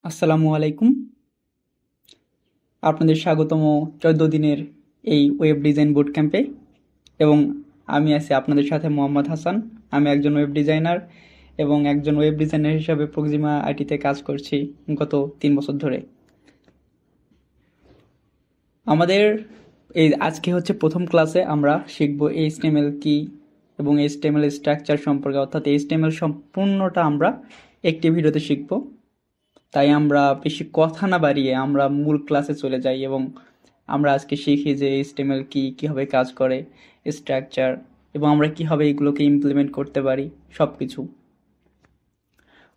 আসসালামু আলাইকুম। আপনাদের স্বাগতম 14 দিনের এই ওয়েব ডিজাইন বুট ক্যাম্পে। এবং আমি আছি আপনাদের সাথে মোহাম্মদ হাসান। আমি একজন ওয়েব ডিজাইনার এবং একজন ওয়েব ডিজাইনার হিসাবে প্রক্সিমা আইটিতে কাজ করছি গত 3 বছর ধরে। আমাদের আজকে হচ্ছে প্রথম ক্লাসে আমরা শিখব এইচটিএমএল কি এবং এইচটিএমএল স্ট্রাকচার সম্পর্কে, অর্থাৎ এইচটিএমএল সম্পূর্ণটা আমরা একটি ভিডিওতে শিখব। তাই আমরা বেশি কথা না বাড়িয়ে আমরা মূল ক্লাসে চলে যাই এবং আমরা আজকে শিখি যে এইচটিএমএল কি, কিভাবে কাজ করে, স্ট্রাকচার, এবং আমরা কিভাবে এগুলোকে ইমপ্লিমেন্ট করতে পারি, সব কিছু।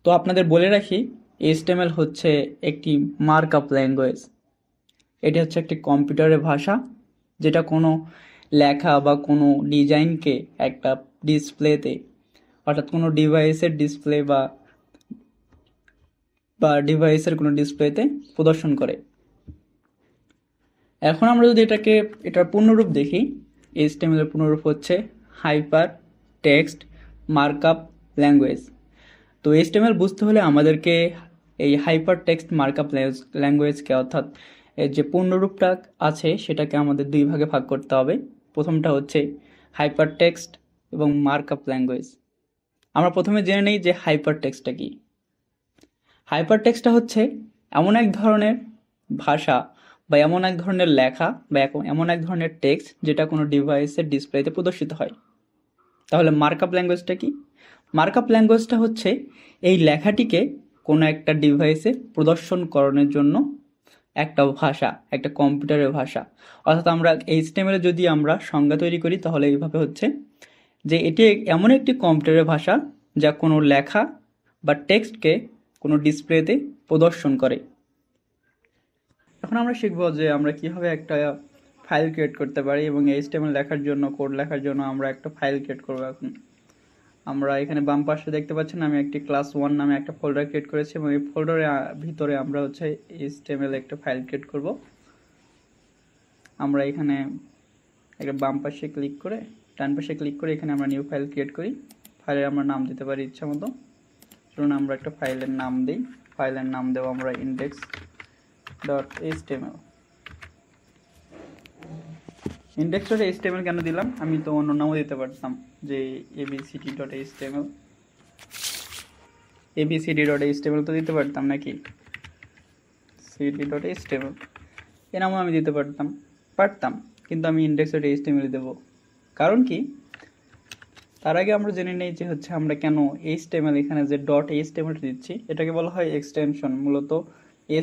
তো আপনাদের বলে রাখি, এইচটিএমএল হচ্ছে একটি মার্কআপ ল্যাঙ্গুয়েজ। এটি হচ্ছে একটি কম্পিউটারের ভাষা, যেটা কোনো লেখা বা কোনো ডিজাইনকে একটা ডিসপ্লেতে, অর্থাৎ কোনো ডিভাইসের ডিসপ্লে বা ডিভাইসের কোনো ডিসপ্লেতে প্রদর্শন করে। এখন আমরা যদি এটার পূর্ণরূপ দেখি, এইচটিএমএল এর পূর্ণরূপ হচ্ছে হাইপার টেক্সট মার্কআপ ল্যাঙ্গুয়েজ। তো এইচটিএমএল বুঝতে হলে আমাদেরকে এই হাইপার টেক্সট মার্কআপ ল্যাঙ্গুয়েজকে, অর্থাৎ এর যে পূর্ণরূপটা আছে সেটাকে আমাদের দুই ভাগে ভাগ করতে হবে। প্রথমটা হচ্ছে হাইপার টেক্সট এবং মার্কআপ ল্যাঙ্গুয়েজ। আমরা প্রথমে জেনে নেই যে হাইপার টেক্সটটা কি। হাইপার টেক্সটটা হচ্ছে এমন এক ধরনের ভাষা বা এমন এক ধরনের লেখা বা এমন এক ধরনের টেক্সট যেটা কোনো ডিভাইসের ডিসপ্লেতে প্রদর্শিত হয়। তাহলে মার্কআপ ল্যাঙ্গুয়েজটা কি? মার্কআপ ল্যাঙ্গুয়েজটা হচ্ছে এই লেখাটিকে কোনো একটা ডিভাইসে প্রদর্শন করানোর জন্য একটা ভাষা, একটা কম্পিউটারের ভাষা। অর্থাৎ আমরা এইচটিএমএল যদি আমরা সংজ্ঞা তৈরি করি তাহলে এইভাবে হচ্ছে যে এটি এমন একটি কম্পিউটারের ভাষা যা কোনো লেখা বা টেক্সটকে কোনো ডিসপ্লেতে প্রদর্শন করে। এখন আমরা শিখবো যে আমরা কিভাবে একটা ফাইল ক্রিয়েট করতে পারি এবং এইচটিএমএল লেখার জন্য, কোড লেখার জন্য আমরা একটা ফাইল ক্রিয়েট করবো। এখন আমরা এখানে বাম পাশে দেখতে পাচ্ছেন আমি একটি ক্লাস 1 নামে একটা ফোল্ডার ক্রিয়েট করেছি এবং এই ফোল্ডারের ভিতরে আমরা হচ্ছে এইচটিএমএল একটা ফাইল ক্রিয়েট করব। আমরা এখানে একটা বাম পাশে ক্লিক করে, ডান পাশে ক্লিক করে এখানে আমরা নিউ ফাইল ক্রিয়েট করি। ফাইলের আমরা নাম দিতে পারি ইচ্ছা মতো। চলুন আমরা একটা ফাইলের নাম দিই। ফাইলের নাম দেবো আমরা index.html। index.html কেন দিলাম? আমি তো অন্য নামও দিতে পারতাম, যে abcd.html, abcd.html তো দিতে পারতাম নাকি, cd.html এ নামও আমি দিতে পারতাম, কিন্তু আমি index.html দেবো। কারণ কি? তার আগে আমরা জেনে নেই যে হচ্ছে আমরা কেন html, এখানে যে .html দিচ্ছি এটাকে বলা হয় এক্সটেনশন। মূলত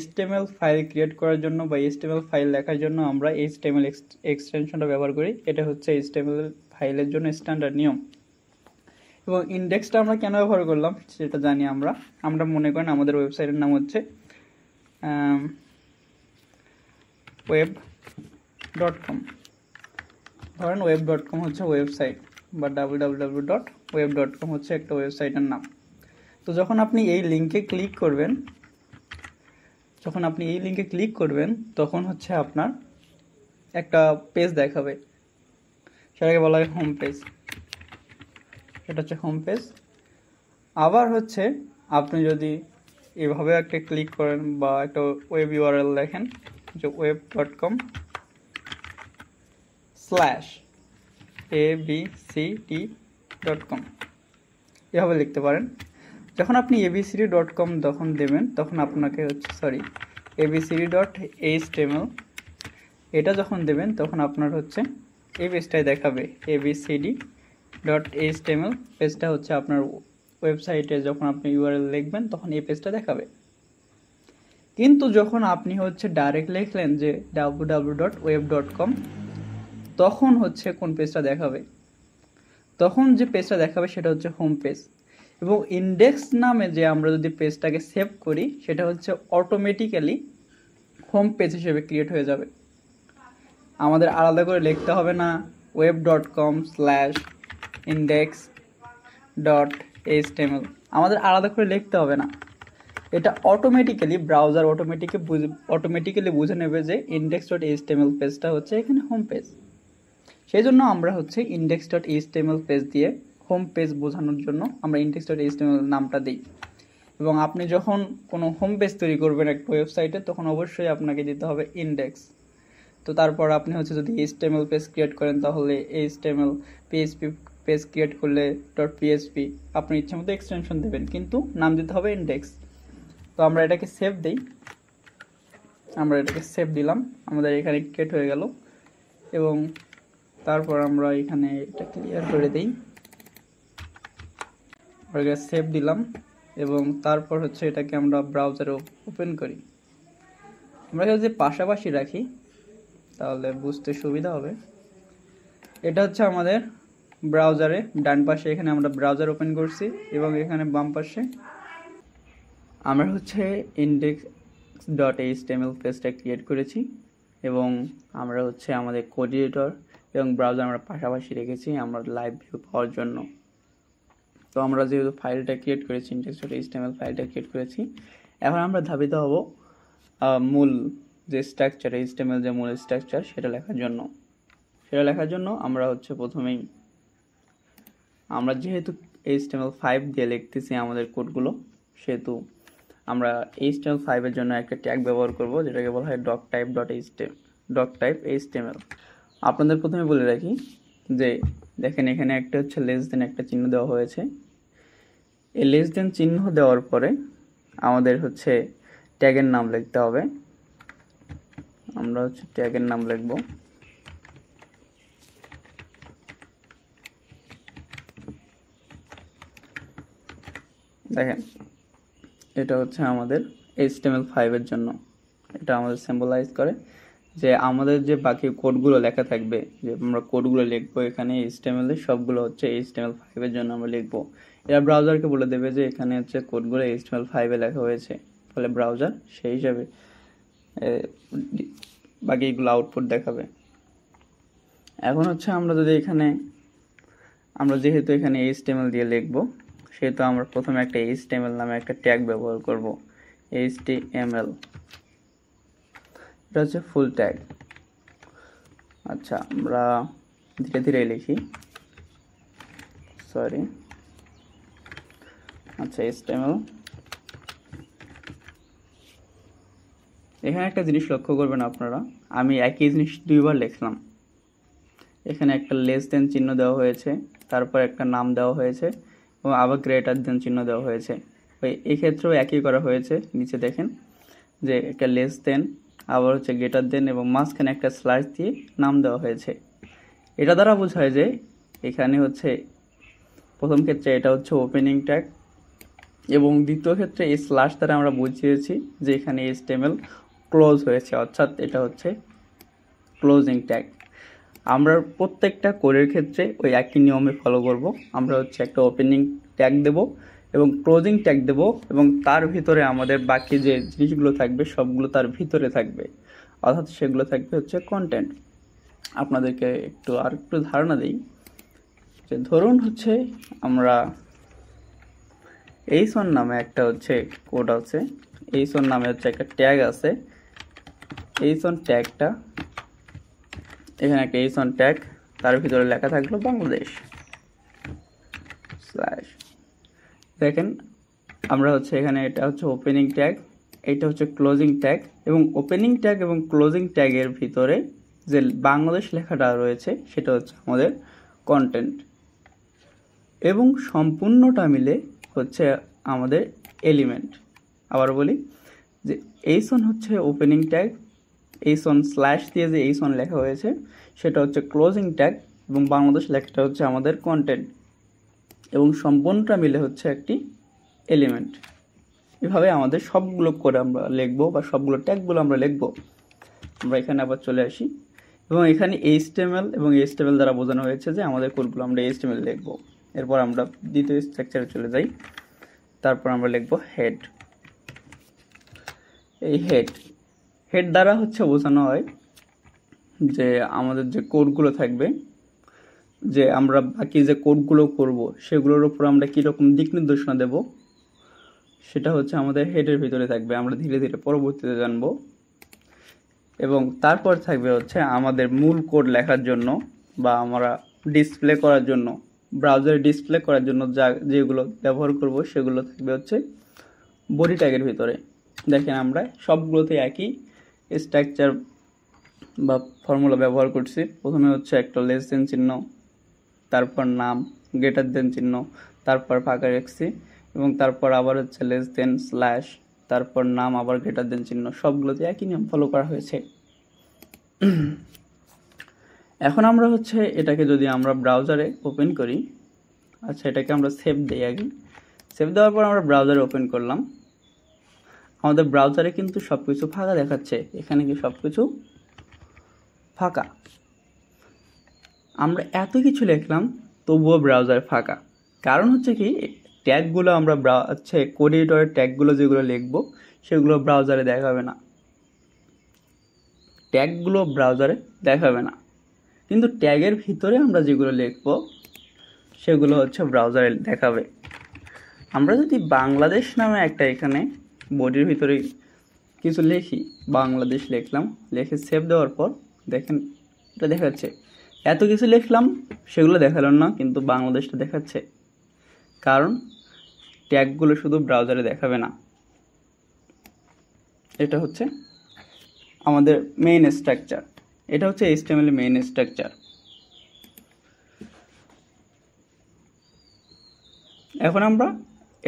html ফাইল ক্রিয়েট করার জন্য বা html ফাইল লেখার জন্য আমরা html এক্সটেনশনটা ব্যবহার করি। এটা হচ্ছে html ফাইলের জন্য স্ট্যান্ডার্ড নিয়ম। এবং ইন্ডেক্সটা আমরা কেন ব্যবহার করলাম সেটা জানি আমরা মনে করেন আমাদের ওয়েবসাইটের নাম হচ্ছে web.com। ধরেন web.com হচ্ছে ওয়েবসাইট বা www.web.com হচ্ছে একটা ওয়েবসাইটের নাম। তো যখন আপনি এই লিঙ্কে ক্লিক করবেন তখন হচ্ছে আপনার একটা পেজ দেখাবে, সেটাকে বলা হয় হোম পেজ। এটা হচ্ছে হোম পেজ। আবার হচ্ছে আপনি যদি এভাবে একটা ক্লিক করেন বা একটা ওয়েব ইউআরএল দেখেন যে web.com/abcd.com এভাবে লিখতে পারেন। যখন আপনি abcd.com তখন দেবেন তখন আপনাকে হচ্ছে abcd.html এটা যখন দেবেন তখন আপনার হচ্ছে এই পেজটাই দেখাবে। abcd.html পেজটা হচ্ছে আপনার ওয়েবসাইটে যখন আপনি ইউআরএল লিখবেন তখন এই পেজটা দেখাবে। কিন্তু যখন আপনি হচ্ছে ডাইরেক্ট লিখলেন যে www.web.com তখন হচ্ছে কোন পেজটা দেখাবে? তখন যে পেজটা দেখাবে সেটা হচ্ছে হোম পেজ। এবং ইন্ডেক্স নামে যে আমরা যদি পেজটাকে সেভ করি সেটা হচ্ছে অটোমেটিক্যালি হোম পেজ হিসেবে ক্রিয়েট হয়ে যাবে। আমাদের আলাদা করে লিখতে হবে না web.com/index.html, আমাদের আলাদা করে লিখতে হবে না। এটা অটোমেটিক্যালি ব্রাউজার অটোমেটিক্যালি বুঝে নেবে যে index.html পেজটা হচ্ছে এখানে হোম পেজ। সেই জন্য আমরা হচ্ছে index.html পেজ দিয়ে হোম পেজ বোঝানোর জন্য আমরা index.html নামটা দিই। এবং আপনি যখন কোনো হোম পেজ তৈরি করবেন একটা ওয়েবসাইটে, তখন অবশ্যই আপনাকে দিতে হবে ইন্ডেক্স। তো তারপর আপনি হচ্ছে যদি HTML পেজ ক্রিয়েট করেন, তাহলে HTML, PHP পেজ ক্রিয়েট করলে .php, আপনি ইচ্ছা মতো এক্সটেনশন দেবেন, কিন্তু নাম দিতে হবে ইন্ডেক্স। তো আমরা এটাকে সেভ দিই, আমরা এটাকে সেভ দিলাম, আমাদের এখানে ক্রিয়েট হয়ে গেল। এবং তারপর আমরা এখানে এটা ক্লিয়ার করে দিই, সেভ দিলাম এবং তারপর হচ্ছে এটাকে আমরা ব্রাউজারে ওপেন করি। আমরা যদি পাশাপাশি রাখি তাহলে বুঝতে সুবিধা হবে। এটা হচ্ছে আমাদের ব্রাউজারে ডান পাশে, এখানে আমরা ব্রাউজার ওপেন করছি এবং এখানে বাম পাশে আমরা হচ্ছে index.html পেজটা ক্রিয়েট করেছি এবং আমরা হচ্ছে আমাদের কোড এডিটর এবং ব্রাউজার আমরা পাশাপাশি রেখেছি আমরা লাইভ ভিউ পাওয়ার জন্য। তো আমরা যেহেতু ফাইলটা ক্রিয়েট করেছি, index.html ফাইলটা ক্রিয়েট করেছি, এখন আমরা ধাবিত হব মূল যে স্ট্রাকচার, HTML যে মূল স্ট্রাকচার সেটা লেখার জন্য আমরা হচ্ছে প্রথমেই, আমরা যেহেতু HTML5 দিয়ে লিখতেছি আমাদের কোডগুলো, সেহেতু আমরা HTML5 এর জন্য একটা ট্যাগ ব্যবহার করব, যেটাকে বলা হয় doctype.html। আপনাদের প্রথমে বলে রাখি যে দেখেন এখানে একটা হচ্ছে লেস দেন একটা চিহ্ন দেওয়া হয়েছে। এই লেস দেন চিহ্ন দেওয়ার পরে আমাদের হচ্ছে ট্যাগের নাম লিখতে হবে। আমরা হচ্ছে ট্যাগের নাম লিখব, দেখেন এটা হচ্ছে আমাদের HTML5 এর জন্য, এটা আমাদের সিম্বলাইজ করে যে আমাদের যে বাকি কোডগুলো লেখা থাকবে, যে আমরা কোডগুলো লিখবো এখানে HTML এর, সবগুলো হচ্ছে HTML5 এর জন্য আমরা লিখবো। এরা ব্রাউজারকে বলে দেবে যে এখানে হচ্ছে কোডগুলো HTML5 এ লেখা হয়েছে, ফলে ব্রাউজার সেই হিসাবে বাকিগুলো আউটপুট দেখাবে। এখন হচ্ছে আমরা যদি এখানে, আমরা যেহেতু এখানে HTML দিয়ে লিখবো, সেহেতু আমরা প্রথমে একটা HTML নামে একটা ট্যাগ ব্যবহার করব, HTML, এটা হচ্ছে ফুল ট্যাগ। আচ্ছা, আমরা ধীরে ধীরে লিখি, সরি। আচ্ছা, HTML, এখানে একটা জিনিস লক্ষ্য করবেন আপনারা, আমি একই জিনিস দুইবার লিখলাম। এখানে একটা লেস দেন চিহ্ন দেওয়া হয়েছে, তারপর একটা নাম দেওয়া হয়েছে এবং আবার গ্রেটার দেন চিহ্ন দেওয়া হয়েছে। ওই এই ক্ষেত্রেও একই করা হয়েছে, নিচে দেখেন যে একটা লেস দেন, আবার হচ্ছে গ্রেটার দেন এবং মাঝখানে একটা স্ল্যাশ দিয়ে নাম দেওয়া হয়েছে। এটা দ্বারা বোঝায় যে এখানে হচ্ছে প্রথম ক্ষেত্রে এটা হচ্ছে ওপেনিং ট্যাগ এবং দ্বিতীয় ক্ষেত্রে এই স্ল্যাশ দ্বারা আমরা বুঝিয়েছি যে এখানে HTML ক্লোজ হয়েছে, অর্থাৎ এটা হচ্ছে ক্লোজিং ট্যাগ। আমরা প্রত্যেকটা কোডের ক্ষেত্রে ওই একই নিয়মে ফলো করব। আমরা হচ্ছে একটা ওপেনিং ট্যাগ দেব এবং ক্লোজিং ট্যাগ দেব এবং তার ভিতরে আমাদের বাকি যে জিনিসগুলো থাকবে সবগুলো তার ভিতরে থাকবে, অর্থাৎ সেগুলো থাকবে হচ্ছে কন্টেন্ট। আপনাদেরকে একটু ধারণা দিই যে ধরুন হচ্ছে আমরা এইসন নামে একটা হচ্ছে কোড আছে, এইসন নামে হচ্ছে একটা ট্যাগ আছে। এইসন ট্যাগটা, এখানে একটা এইসন ট্যাগ, তার ভিতরে লেখা থাকলো বাংলাদেশ স্ল্যাশ। দেখেন আমরা হচ্ছে এখানে এটা হচ্ছে ওপেনিং ট্যাগ, এটা হচ্ছে ক্লোজিং ট্যাগ এবং ওপেনিং ট্যাগ এবং ক্লোজিং ট্যাগের ভিতরে যে বাংলাদেশ লেখাটা রয়েছে সেটা হচ্ছে আমাদের কন্টেন্ট এবং সম্পূর্ণটা মিলে হচ্ছে আমাদের এলিমেন্ট। আবার বলি যে এইসন হচ্ছে ওপেনিং ট্যাগ, এইসন স্ল্যাশ দিয়ে যে এইসন লেখা হয়েছে সেটা হচ্ছে ক্লোজিং ট্যাগ এবং বাংলাদেশ লেখাটা হচ্ছে আমাদের কন্টেন্ট এবং সম্পূর্ণটা মিলে হচ্ছে একটি এলিমেন্ট। এভাবে আমাদের সবগুলো করে আমরা লিখবো বা সবগুলো ট্যাগগুলো আমরা লিখবো। আমরা এখানে আবার চলে আসি এবং এখানে HTML এবং HTML দ্বারা বোঝানো হয়েছে যে আমাদের কোডগুলো আমরা HTML লিখবো। এরপর আমরা দ্বিতীয় স্ট্রাকচারে চলে যাই, তারপর আমরা লিখবো হেড। এই হেড দ্বারা হচ্ছে বোঝানো হয় যে আমাদের যে কোডগুলো থাকবে, যে আমরা বাকি যে কোডগুলো করব সেগুলোর উপর আমরা কীরকম দিক নির্দেশনা দেব, সেটা হচ্ছে আমাদের হেডের ভিতরে থাকবে। আমরা ধীরে ধীরে পরবর্তীতে জানবো। এবং তারপর থাকবে হচ্ছে আমাদের মূল কোড লেখার জন্য বা আমরা ডিসপ্লে করার জন্য, ব্রাউজারে ডিসপ্লে করার জন্য যেগুলো ব্যবহার করব সেগুলো থাকবে হচ্ছে বডি ট্যাগের ভিতরে দেখেন আমরা সবগুলোতে একই স্ট্রাকচার বা ফর্মুলা ব্যবহার করছি। প্রথমে হচ্ছে একটা লেস দেন চিহ্ন, তারপর নাম, গ্রেটার দেন চিহ্ন, তারপর ফাঁকা রাখছি এবং তারপর আবার হচ্ছে লেস দেন স্ল্যাশ, তারপর নাম, আবার গ্রেটার দেন চিহ্ন, সবগুলোতে একই নিয়ম ফলো করা হয়েছে। এখন আমরা হচ্ছে এটাকে যদি আমরা ব্রাউজারে ওপেন করি, আচ্ছা এটাকে আমরা সেভ দিই আগে। সেভ দেওয়ার পর আমরা ব্রাউজারে ওপেন করলাম, আমাদের ব্রাউজারে কিন্তু সব কিছু ফাঁকা দেখাচ্ছে। এখানে কি সব কিছু ফাঁকা? আমরা এত কিছু লিখলাম তবুও ব্রাউজার ফাঁকা। কারণ হচ্ছে কি, ট্যাগগুলো আমরা হচ্ছে কোড এডিটরের ট্যাগগুলো যেগুলো লিখবো সেগুলো ব্রাউজারে দেখাবে না, ট্যাগগুলো ব্রাউজারে দেখাবে না, কিন্তু ট্যাগের ভিতরে আমরা যেগুলো লিখবো সেগুলো হচ্ছে ব্রাউজারে দেখাবে। আমরা যদি বাংলাদেশ নামে একটা এখানে বডির ভিতরে কিছু লিখি, বাংলাদেশ লিখলাম, লিখে সেভ দেওয়ার পর দেখেন এটা দেখাচ্ছে। এত কিছু লিখলাম সেগুলো দেখালো না, কিন্তু বাংলাদেশটা দেখাচ্ছে, কারণ ট্যাগগুলো শুধু ব্রাউজারে দেখাবে না। এটা হচ্ছে আমাদের মেইন স্ট্রাকচার, এটা হচ্ছে HTML মেইন স্ট্রাকচার। এখন আমরা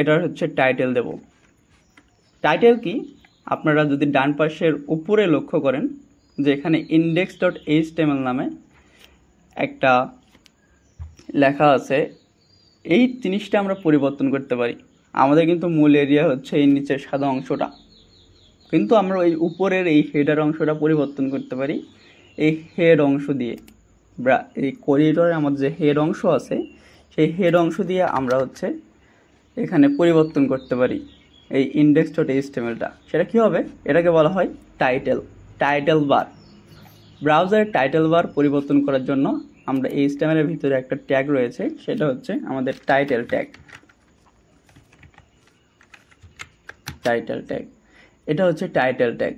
এটার হচ্ছে টাইটেল দেব। টাইটেল কি, আপনারা যদি ডান পাশের উপরে লক্ষ্য করেন যে এখানে index.html নামে একটা লেখা আছে, এই জিনিসটা আমরা পরিবর্তন করতে পারি। আমাদের কিন্তু মূল এরিয়া হচ্ছে এই নিচের সাদা অংশটা, কিন্তু আমরা ওই উপরের এই হেডার অংশটা পরিবর্তন করতে পারি এই হেড অংশ দিয়ে। এই করিডোরে আমাদের যে হেড অংশ আছে সেই হেড অংশ দিয়ে আমরা হচ্ছে এখানে পরিবর্তন করতে পারি এই index.htmlটা। সেটা কি হবে, এটাকে বলা হয় টাইটেল বার। ব্রাউজারের টাইটেল বার পরিবর্তন করার জন্য আমরা HTML এর ভিতরে একটা ট্যাগ রয়েছে, সেটা হচ্ছে আমাদের টাইটেল ট্যাগ। এটা হচ্ছে টাইটেল ট্যাগ।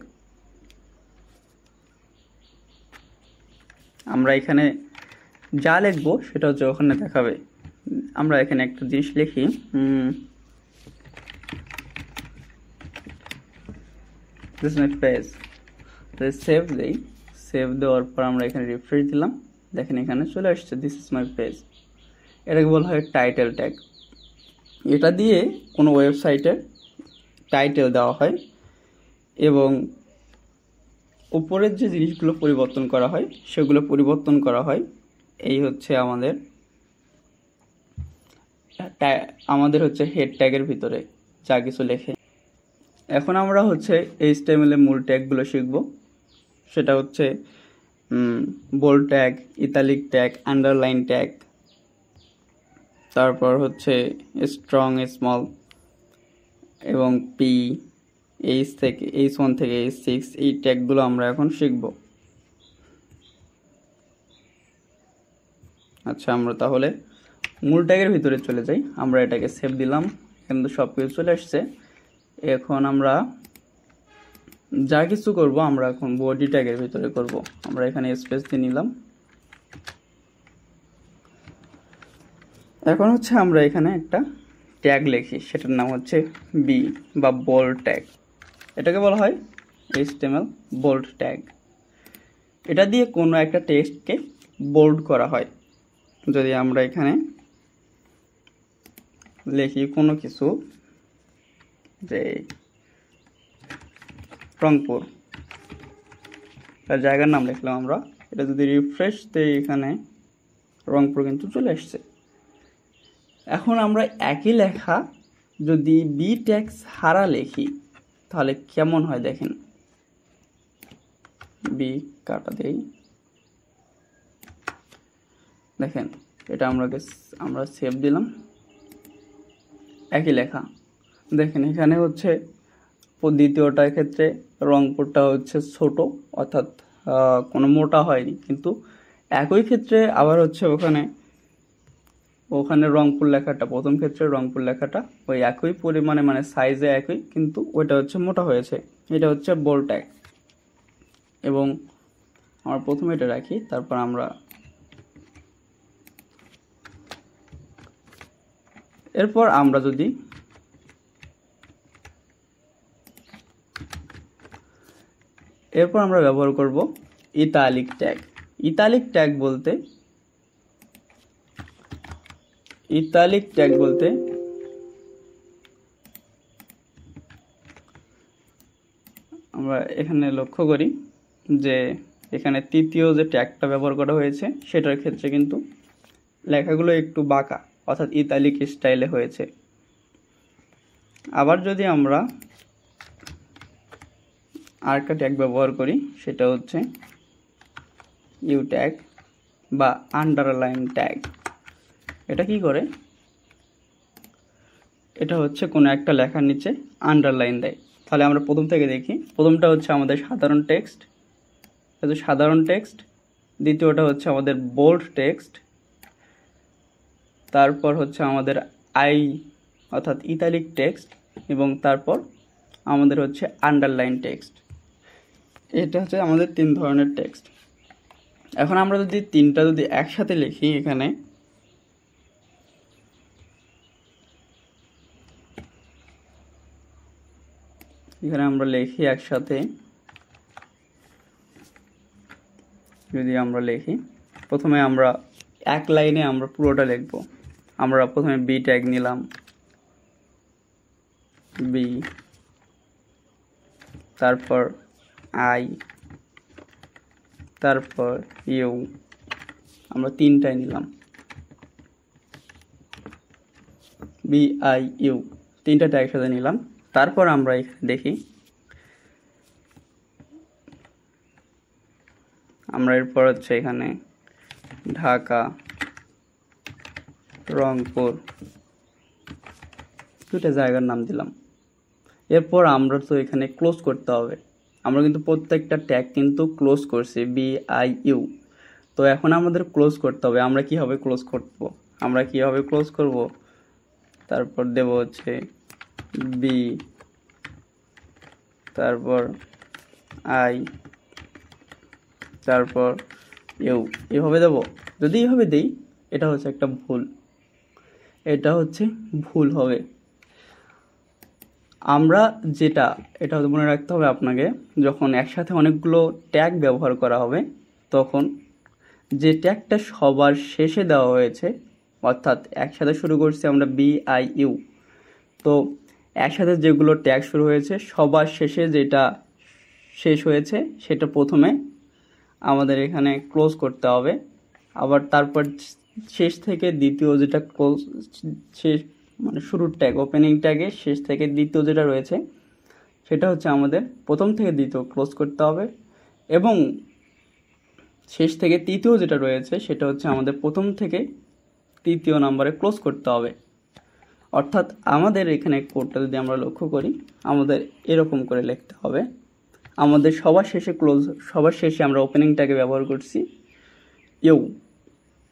আমরা এখানে যা লিখবো সেটা হচ্ছে ওখানে দেখাবে। আমরা এখানে একটা জিনিস লিখি, দিস মাই পেজ, সেভ দেই। সেভ দেওয়ার পর আমরা এখানে রিফ্রেশ দিলাম, দেখেন এখানে চলে আসছে দিস ইজ মাই পেজ। এটাকে বলা হয় টাইটেল ট্যাগ। এটা দিয়ে কোনো ওয়েবসাইটের টাইটেল দেওয়া হয় এবং উপরের যে জিনিসগুলো পরিবর্তন করা হয় সেগুলো পরিবর্তন করা হয়। এই হচ্ছে আমাদের হচ্ছে হেড ট্যাগের ভিতরে যা কিছু লেখে। এখন আমরা হচ্ছে HTML এর মূল ট্যাগগুলো শিখব। সেটা হচ্ছে bold tag, italic tag, underline tag, তারপর হচ্ছে স্ট্রং, স্মল এবং পি, H1 থেকে H6, এই ট্যাগগুলো আমরা এখন শিখব। আচ্ছা, আমরা তাহলে মূল ট্যাগের ভিতরে চলে যাই। আমরা এটাকে সেভ দিলাম, কিন্তু সব কিছু চলে আসছে। এখন আমরা যা কিছু করব আমরা এখন বডি ট্যাগের ভিতরে করব। আমরা এখানে স্পেস দিয়ে নিলাম। এখন হচ্ছে আমরা এখানে একটা ট্যাগ লিখি, সেটার নাম হচ্ছে বি বা বোল্ড ট্যাগ। এটাকে বলা হয় HTML বোল্ড ট্যাগ। এটা দিয়ে কোনো একটা টেক্সটকে বোল্ড করা হয়। যদি আমরা এখানে লিখি কোনো কিছু, যে রংপুর, তার জায়গার নাম লিখলাম আমরা, এটা যদি রিফ্রেশ দিই এখানে রংপুর কিন্তু চলে আসছে। এখন আমরা একই লেখা যদি বি ট্যাগ ছাড়া লিখি তাহলে কেমন হয় দেখেন। বি কাটা দেই, দেখেন এটা আমরা সেভ দিলাম, একই লেখা। দেখেন এখানে হচ্ছে দ্বিতীয়টার ক্ষেত্রে রংপুরটা হচ্ছে ছোট, অর্থাৎ কোনো মোটা হয়নি, কিন্তু একই ক্ষেত্রে আবার হচ্ছে ওখানে রংপুর লেখাটা, প্রথম ক্ষেত্রে রংপুর লেখাটা ওই একই পরিমাণে, মানে সাইজে একই, কিন্তু ওইটা হচ্ছে মোটা হয়েছে। এটা হচ্ছে বোল্ড ট্যাগ। এবং আমরা প্রথমে এটা রাখি, তারপর আমরা এরপর আমরা যদি এরপর আমরা ব্যবহার করব ইতালিক ট্যাগ। ইতালিক ট্যাগ বলতে আমরা এখানে লক্ষ্য করি যে এখানে তৃতীয় যে ট্যাগটা ব্যবহার করা হয়েছে সেটার ক্ষেত্রে কিন্তু লেখাগুলো একটু বাঁকা, অর্থাৎ ইতালিক স্টাইলে হয়েছে। আবার যদি আমরা আরেকটা ট্যাগ ব্যবহার করি সেটা হচ্ছে ইউ ট্যাগ বা আন্ডারলাইন ট্যাগ। এটা কি করে? এটা হচ্ছে কোনো একটা লেখার নিচে আন্ডারলাইন দেয়। তাহলে আমরা প্রথম থেকে দেখি। প্রথমটা হচ্ছে আমাদের সাধারণ টেক্সট, দ্বিতীয়টা হচ্ছে আমাদের বোল্ড টেক্সট, তারপর হচ্ছে আমাদের আই অর্থাৎ ইতালিক টেক্সট, এবং তারপর আমাদের হচ্ছে আন্ডারলাইন টেক্সট। এটা হচ্ছে আমাদের 3 ধরনের টেক্সট। এখন আমরা যদি তিনটা একসাথে লিখি, এখানে আমরা লিখি একসাথে, যদি আমরা লিখি প্রথমে আমরা এক লাইনে আমরা পুরোটা লিখব। আমরা প্রথমে বি ট্যাগ নিলাম, বি, তারপর আই, তারপর ইউ, আমরা তিনটাই নিলাম, বি আই ইউ, তিনটা একসাথে নিলাম। তারপর আমরা এখানে দেখি, আমরা এরপর হচ্ছে এখানে ঢাকা, রংপুর, দুইটা জায়গার নাম দিলাম। এরপর আমরা তো এখানে ক্লোজ করতে হবে। আমরা কিন্তু প্রত্যেকটা ট্যাগ কিন্তু ক্লোজ করছি, বি আই ইউ। তো এখন আমাদের ক্লোজ করতে হবে। আমরা কিভাবে ক্লোজ করব? তারপর দেব হচ্ছে বি, তারপর আই, তারপর ইউ, এভাবে দেব। যদি এইভাবে দেই এটা হচ্ছে একটা ভুল, হবে। আমরা এটা মনে রাখতে হবে আপনাকে, যখন একসাথে অনেকগুলো ট্যাগ ব্যবহার করা হবে তখন যে ট্যাগটা সবার শেষে দেওয়া হয়েছে, অর্থাৎ একসাথে শুরু করছি আমরা বি আই ইউ, তো একসাথে যেগুলো ট্যাগ শুরু হয়েছে সবার শেষে যেটা শেষ হয়েছে সেটা প্রথমে আমাদের এখানে ক্লোজ করতে হবে। আবার তারপর শেষ থেকে দ্বিতীয় যেটা শেষ মানে শুরুর ট্যাগ, ওপেনিং ট্যাগে শেষ থেকে দ্বিতীয় যেটা রয়েছে সেটা হচ্ছে আমাদের প্রথম থেকে দ্বিতীয় ক্লোজ করতে হবে, এবং শেষ থেকে তৃতীয় যেটা রয়েছে সেটা হচ্ছে আমাদের প্রথম থেকে তৃতীয় নম্বরে ক্লোজ করতে হবে। অর্থাৎ আমাদের এখানে কোডটা যদি আমরা লক্ষ্য করি, আমাদের এরকম করে লিখতে হবে। আমাদের সবার শেষে আমরা ওপেনিং ট্যাগে ব্যবহার করছি ইউ,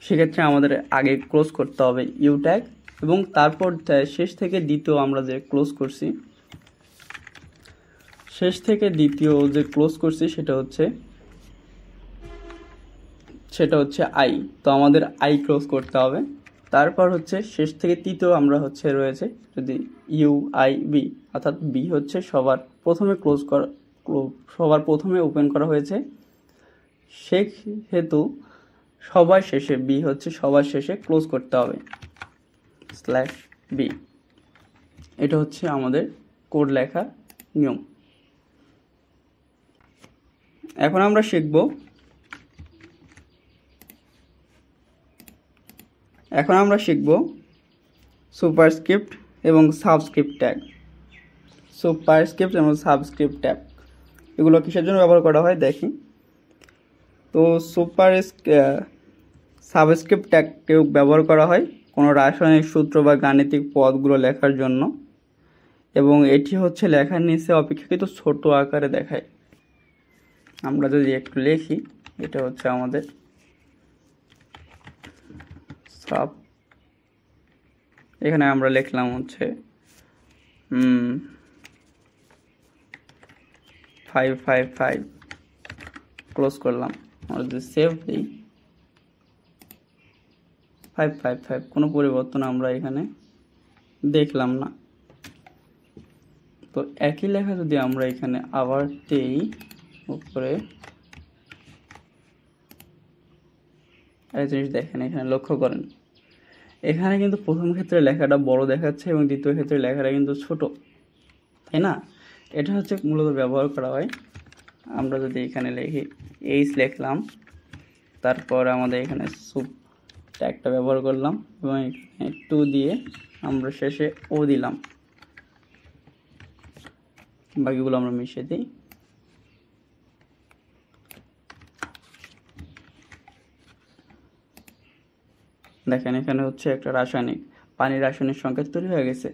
সেক্ষেত্রে আমাদের আগে ক্লোজ করতে হবে ইউ ট্যাগ, এবং তারপর শেষ থেকে দ্বিতীয় আমরা যে ক্লোজ করছি, সেটা হচ্ছে আই। তো আমাদের আই ক্লোজ করতে হবে। তারপর হচ্ছে শেষ থেকে তৃতীয় আমরা রয়েছে যদি ইউ আই বি, অর্থাৎ বি হচ্ছে সবার প্রথমে ওপেন করা হয়েছে, সেহেতু সবার শেষে বি হচ্ছে সবার শেষে ক্লোজ করতে হবে /বি। এটা হচ্ছে আমাদের কোড লেখার নিয়ম। এখন আমরা শিখব সুপারস্ক্রিপ্ট এবং সাবস্ক্রিপ্ট ট্যাগ। এগুলো কিসের জন্য ব্যবহার করা হয় দেখি। তো সাবস্ক্রিপ্ট ট্যাগকেও ব্যবহার করা হয় কোনো রাসায়নিক সূত্র বা গাণিতিক পদগুলো লেখার জন্য, এবং এটি হচ্ছে লেখার নিচে অপেক্ষাকৃত ছোট আকারে দেখায়। আমরা যদি একটু লিখি, এটা হচ্ছে আমাদের এখানে আমরা লিখলাম হচ্ছে 555, ক্লোজ করলাম। আমরা যদি সেভ দিই 555, কোনো পরিবর্তন আমরা এখানে দেখলাম না। তো একই লেখা যদি আমরা এখানে আবার দেই উপরে একটা জিনিস দেখেন, এখানে লক্ষ্য করেন, এখানে কিন্তু প্রথম ক্ষেত্রে লেখাটা বড় দেখাচ্ছে এবং দ্বিতীয় ক্ষেত্রে লেখাটা কিন্তু ছোট, তাই না? এটা হচ্ছে মূলত ব্যবহার করা হয়। আমরা যদি এখানে লিখি এইচ লিখলাম, তারপর আমাদের এখানে সুপ ট্যাগটা ব্যবহার করলাম এবং এখানে 2 দিয়ে আমরা শেষে ও দিলাম, বাকিগুলো আমরা মিশিয়ে দিই। দেখেন এখানে হচ্ছে একটা রাসায়নিক পানির রাসায়নিক সংকেত তৈরি হয়ে গেছে।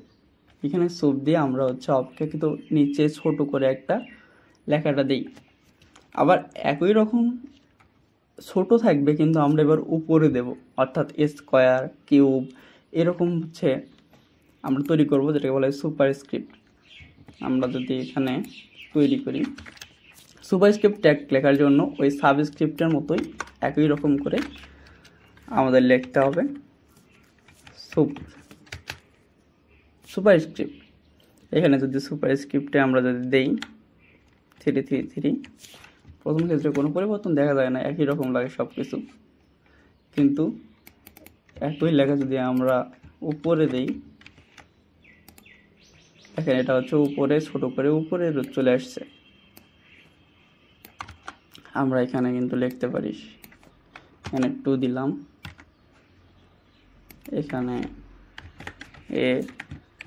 এখানে সুপ দিয়ে আমরা হচ্ছে অপেক্ষাকৃত নিচে ছোট করে একটা লেখাটা দিই। আবার একই রকম ছোট থাকবে, কিন্তু আমরা এবার উপরে দেব, অর্থাৎ স্কোয়ার কিউব এরকম হচ্ছে আমরা তৈরি করব, যেটাকে বলা হয় সুপারস্ক্রিপ্ট। আমরা যদি এখানে তৈরি করি সুপারস্ক্রিপ্ট ট্যাগ লেখার জন্য ওই সাবস্ক্রিপ্টের মতোই একই রকম করে আমাদের লিখতে হবে সুপারস্ক্রিপ্ট। এখানে যদি সুপারস্ক্রিপ্টে আমরা যদি দেই 333, প্রথম ক্ষেত্রে কোনো পরিবর্তন দেখা যায় না, একই রকম লাগে সব কিছু, কিন্তু একই লেখা যদি আমরা উপরে দেই, দেখেন এটা হচ্ছে উপরে ছোট করে উপরে চলে আসছে। আমরা এখানে কিন্তু লিখতে পারি, এখানে 2 দিলাম, এখানে a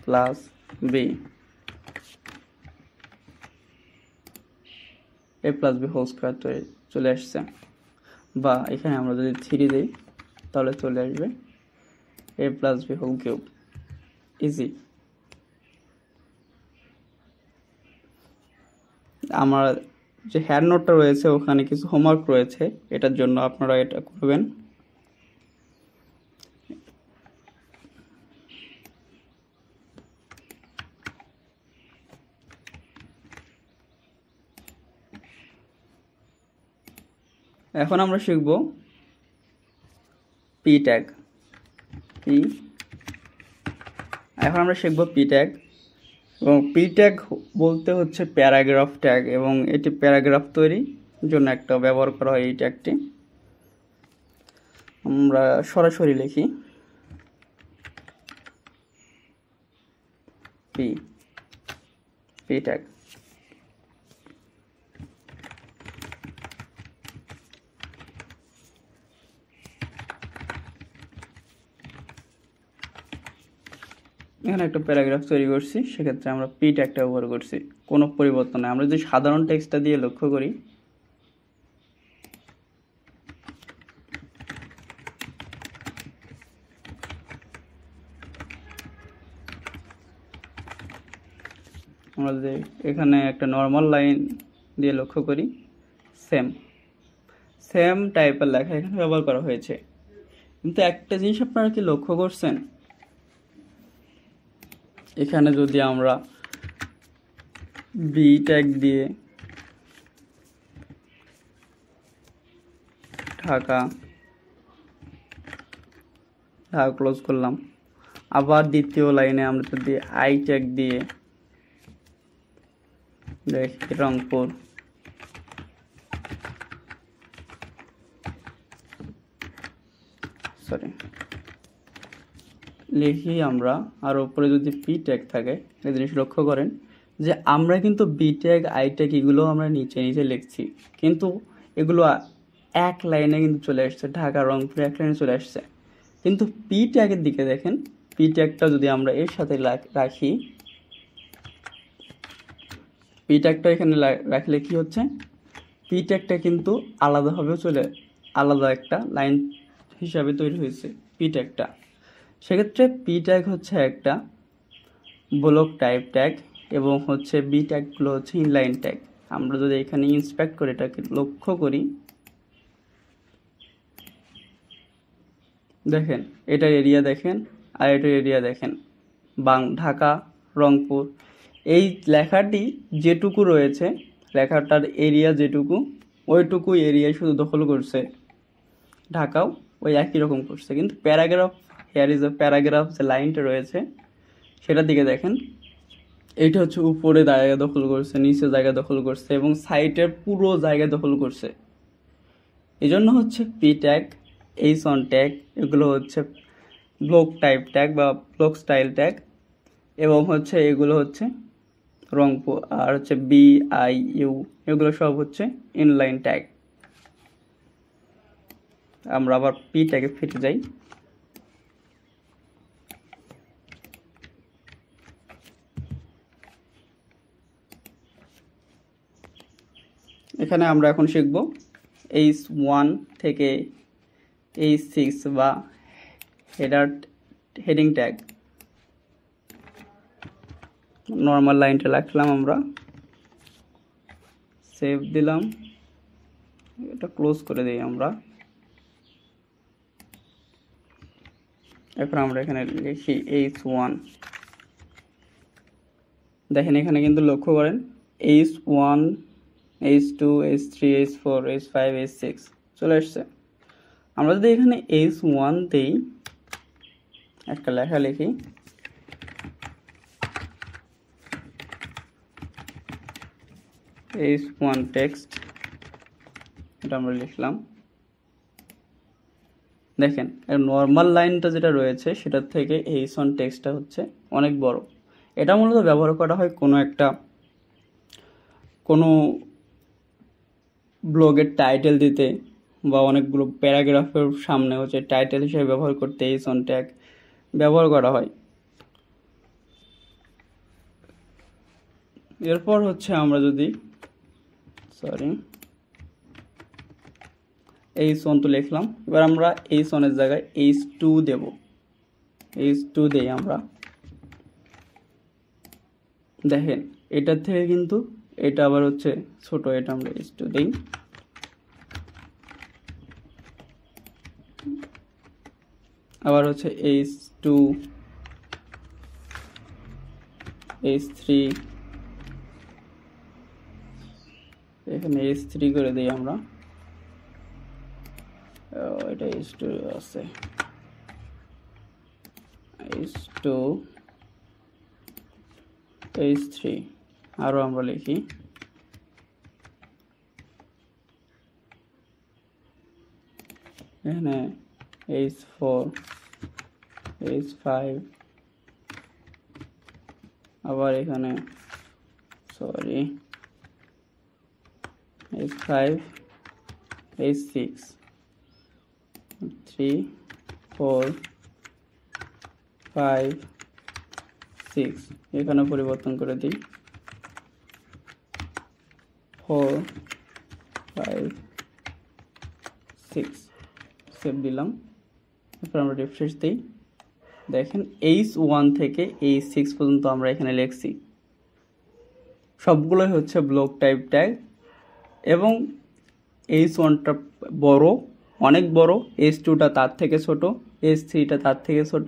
plus B, a plus B whole square চলে আসছে। বা এখানে আমরা যদি 3 দিই তাহলে চলে আসবে a plus B whole cube. Easy. আমার যে হ্যান্ড নোটটা রয়েছে ওখানে কিছু হোমওয়ার্ক রয়েছে, এটার জন্য আপনারা এটা করবেন। এখন আমরা শিখব পি ট্যাগ। এখন আমরা শিখব পি ট্যাগ, এবং পি ট্যাগ বলতে হচ্ছে প্যারাগ্রাফ ট্যাগ, এবং এটি প্যারাগ্রাফ তৈরির জন্য একটা ব্যবহার করা হয় এই ট্যাগটি। আমরা সরাসরি লিখি পি ট্যাগ। এখানে একটা প্যারাগ্রাফ তৈরি করছি, সেক্ষেত্রে আমরা পি ট্যাগটা ব্যবহার করছি, কোনো পরিবর্তন নেই। আমরা যদি সাধারণ টেক্সটটা দিয়ে লক্ষ্য করি, আমরা যদি এখানে একটা নর্মাল লাইন দিয়ে লক্ষ্য করি, সেম টাইপের লেখা এখানে ব্যবহার করা হয়েছে। কিন্তু একটা জিনিস আপনারা কি লক্ষ্য করছেন, এখানে যদি আমরা বি ট্যাগ দিয়ে ঢাকা ক্লোজ করলাম, আবার দ্বিতীয় লাইনে আমরা যদি আই ট্যাগ দিয়ে দেখি রংপুর, লিখি আমরা, আর উপরে যদি পি ট্যাগ থাকে, এই জিনিস লক্ষ্য করেন যে আমরা কিন্তু বি ট্যাগ আই ট্যাগ এগুলো আমরা নিচে নিচে লিখছি, কিন্তু এগুলো এক লাইনে কিন্তু চলে আসছে, ঢাকা রংপুর এক লাইনে চলে আসছে। কিন্তু পি ট্যাগের দিকে দেখেন, পি ট্যাগটা যদি আমরা এর সাথে রাখি, পি ট্যাগটা এখানে রাখলে কি হচ্ছে, পি ট্যাগটা কিন্তু আলাদাভাবে আলাদা একটা লাইন হিসাবে তৈরি হয়েছে পি ট্যাগটা। সেক্ষেত্রে পি ট্যাগ হচ্ছে একটা ব্লক টাইপ ট্যাগ, এবং হচ্ছে বি ট্যাগগুলো হচ্ছে ইনলাইন ট্যাগ। আমরা যদি এখানে ইন্সপেক্ট করে এটাকে লক্ষ্য করি, দেখেন এটার এরিয়া দেখেন আর এটার এরিয়া দেখেন, ঢাকা রংপুর, এই লেখাটি যেটুকু রয়েছে, লেখাটার এরিয়া যেটুকু, ওইটুকু এরিয়ায় শুধু দখল করছে, ঢাকাও ওই একই রকম করছে। কিন্তু paragraph, hair is a paragraph, যে লাইনটা রয়েছে সেটার দিকে দেখেন, এইটা হচ্ছে উপরে জায়গা দখল করছে, নিচে জায়গা দখল করছে এবং সাইটের পুরো জায়গা দখল করছে। এই জন্য হচ্ছে P tag, H on tag এগুলো হচ্ছে ব্লক টাইপ ট্যাগ বা ব্লক স্টাইল ট্যাগ, এবং হচ্ছে এগুলো হচ্ছে রংপুর, আর হচ্ছে বি আই ইউ এগুলো সব হচ্ছে ইনলাইন ট্যাগ। আমরা আবার পি ট্যাগে ফিরে যাই। এখানে আমরা এখন শিখব H1 থেকে H6 বা হেডিং ট্যাগ। নর্মাল লাইনটা রাখলাম, আমরা সেভ দিলাম, এটা ক্লোজ করে দিই আমরা। এখন আমরা এখানে লিখি H1। দেখেন এখানে কিন্তু লক্ষ্য করেন H1, H2, H3, H4, H5, H6 চলে আসছে। আমরা যদি এখানে H1 দেই, একটা লেখা লিখি, H1 টেক্সট, এটা আমরা লিখলাম। দেখেন নর্মাল লাইনটা যেটা রয়েছে সেটার থেকে H1 টেক্সটটা হচ্ছে অনেক বড়। এটা মূলত ব্যবহার করা হয় কোনো ব্লগের টাইটেল দিতে বা অনেকগুলো প্যারাগ্রাফের সামনে হচ্ছে টাইটেল হিসেবে ব্যবহার করতে H1 ট্যাগ ব্যবহার করা হয়। এরপর হচ্ছে আমরা যদি H1 তো লিখলাম, এবার আমরা H1 এর জায়গায় H2 দেব। H2 দেই আমরা। দেখেন এটার থেকে কিন্তু এটা আবার হচ্ছে ছোট, এটা আমরা H2 দেই। আবার হচ্ছে H2, H3, এখানে H3 করে দিই আমরা। এটা H2 আছে, H2, H3 আরো আমরা লিখি। এখানে H4, H5, আবার এখানে H5, H6, 3, 4, 5, 6 এখানে পরিবর্তন করে দিই, 4, 5, 6 সেভ দিলাম। এরপর আমরা রিফ্রেশ দিই। দেখেন H1 থেকে H6 পর্যন্ত আমরা এখানে লিখছি, সবগুলোই হচ্ছে ব্লক টাইপ ট্যাগ এবং H1টা বড়, অনেক বড়, H2টা তার থেকে ছোট, H3টা তার থেকে ছোট,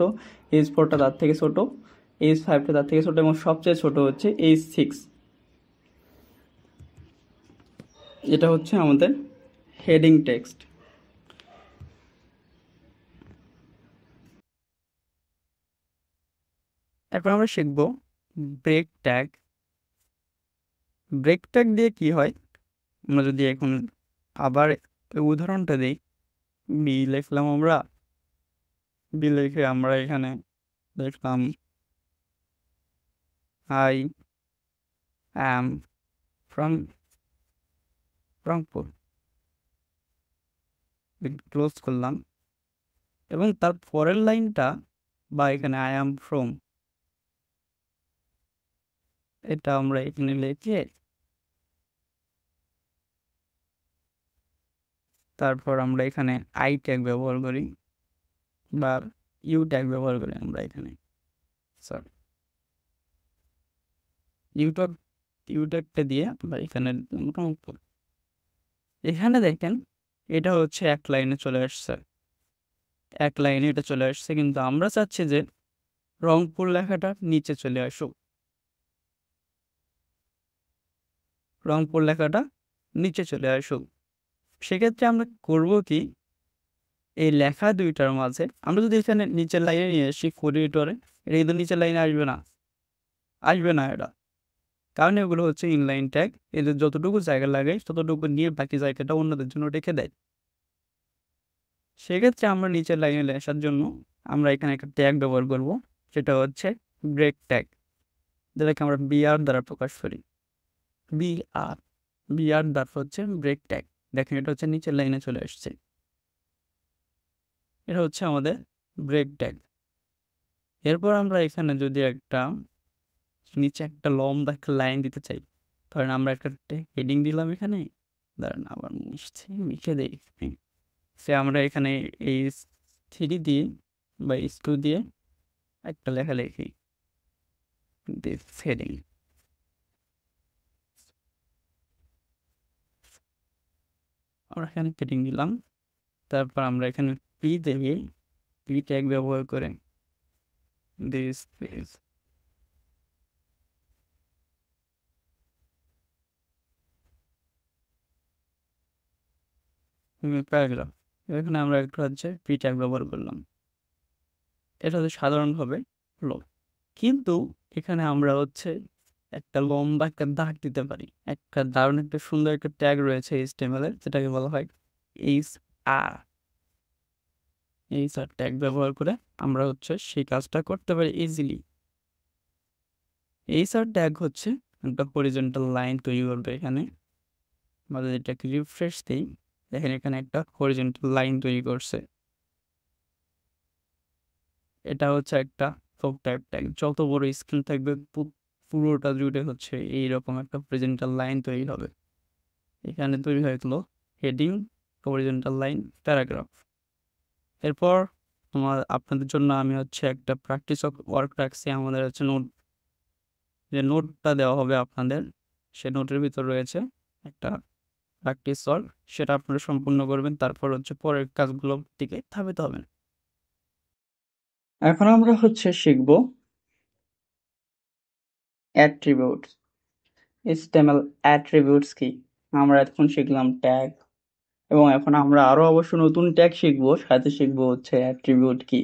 H4টা তার থেকে ছোট, H5টা তার থেকে ছোট এবং সবচেয়ে ছোট হচ্ছে H6। এটা হচ্ছে আমাদের হেডিং টেক্সট। এরপর আমরা শিখব ব্রেক ট্যাগ। ব্রেক ট্যাগ দিয়ে কি হয়, আমরা যদি এখন আবার উদাহরণটা দিই, বি লিখলাম আমরা, বি লিখে আমরা এখানে লিখলাম I am from Rangpur, close করলাম এবং তার পরের লাইনটা বা এখানে আই অ্যাম ফ্রম এটা আমরা এখানে লিখে তারপর আমরা এখানে আই ট্যাগ ব্যবহার করি বা ইউ ট্যাগ ব্যবহার করি। আমরা এখানে ইউ ট্যাগটা দিয়ে আমরা এখানে দেখেন এটা হচ্ছে এক লাইনে চলে আসছে, এক লাইনে এটা চলে আসছে, কিন্তু আমরা চাচ্ছি যে রংপুর লেখাটা নিচে চলে আসুক, রংপুর লেখাটা নিচে চলে আসুক। সেক্ষেত্রে আমরা করব কি, এই লেখা দুইটার মাঝে আমরা যদি এখানে নিচের লাইনে নিয়ে আসি কোডিটরে, এটা কিন্তু নিচের লাইনে আসবে না, এটা কারণ এগুলো হচ্ছে ইনলাইন ট্যাগ, এদের যতটুকু জায়গা লাগে ততটুকু নিয়ে বাকি জায়গাটা অন্যদের জন্য রেখে দেয়। সেক্ষেত্রে আমরা নিচের লাইনে আসার জন্য আমরা এখানে একটা ট্যাগ ব্যবহার করব, সেটা হচ্ছে ব্রেক ট্যাগ, যেটাকে আমরা বিআর দ্বারা প্রকাশ করি। বিআর বিআর দ্বারা হচ্ছে ব্রেক ট্যাগ। দেখেন এটা হচ্ছে নিচের লাইনে চলে আসছে, এটা হচ্ছে আমাদের ব্রেক ট্যাগ। এরপর আমরা এখানে যদি নিচে একটা লম্বা একটা লাইন দিতে চাই, ধরেন আমরা একটা হেডিং দিলাম এখানে, দাঁড়ান আবার মিশে দিই, সে আমরা এখানে এই থ্রি দিয়ে বা টু দিয়ে একটা লেখা লিখি, দিস হেডিং। আমরা এখানে হেডিং দিলাম, তারপর আমরা এখানে পি দিয়ে পি ট্যাগ ব্যবহার করে দিস পেজ, প্যারাগ্রাফ, এখানে আমরা একটা হচ্ছে পি ট্যাগ ব্যবহার করলাম। এটা হচ্ছে সাধারণভাবে হলো, কিন্তু এখানে আমরা হচ্ছে একটা লম্বা একটা দাগ দিতে পারি। একটা দারুণ একটা সুন্দর একটা ট্যাগ রয়েছে HTML এর, যেটাকে বলা হয় H R. H R tag ব্যবহার করে আমরা হচ্ছে সেই কাজটা করতে পারি ইজিলি। এইচ আর ট্যাগ হচ্ছে একটা হরিজন্টাল লাইন তৈরি করবে এখানে, আমাদের এটাকে রিফ্রেশ দিই, দেখেন এখানে একটা হরিজন্টাল লাইন তৈরি করছে। এটা হচ্ছে একটা ফোক টাইপ ট্যাগ, যত বড় স্ক্রিন থাকবে পুরোটা জুড়ে হচ্ছে এইরকম একটা হরিজন্টাল লাইন তৈরি হবে। এখানে তৈরি হয়ে গেল হেডিং, হরিজন্টাল লাইন, প্যারাগ্রাফ। এরপর আপনাদের জন্য আমি হচ্ছে একটা প্র্যাকটিস অফ ওয়ার্ক রাখছি। আমাদের হচ্ছে নোট, যে নোটটা দেওয়া হবে আপনাদের, সে নোটের ভিতর রয়েছে একটা প্র্যাকটিস ওয়ার্ক, সেটা আপনারা সম্পূর্ণ করবেন, তারপর হচ্ছে পরের কাজগুলোর দিকে ধাবিত হবেন। এখন আমরা হচ্ছে শিখব অ্যাট্রিবিউটস। HTML অ্যাট্রিবিউটস কি? আমরা এখন শিখলাম ট্যাগ, এবং এখন আমরা আরো অবশ্য নতুন ট্যাগ শিখবো, সাথে শিখবো হচ্ছে অ্যাট্রিবিউট কি।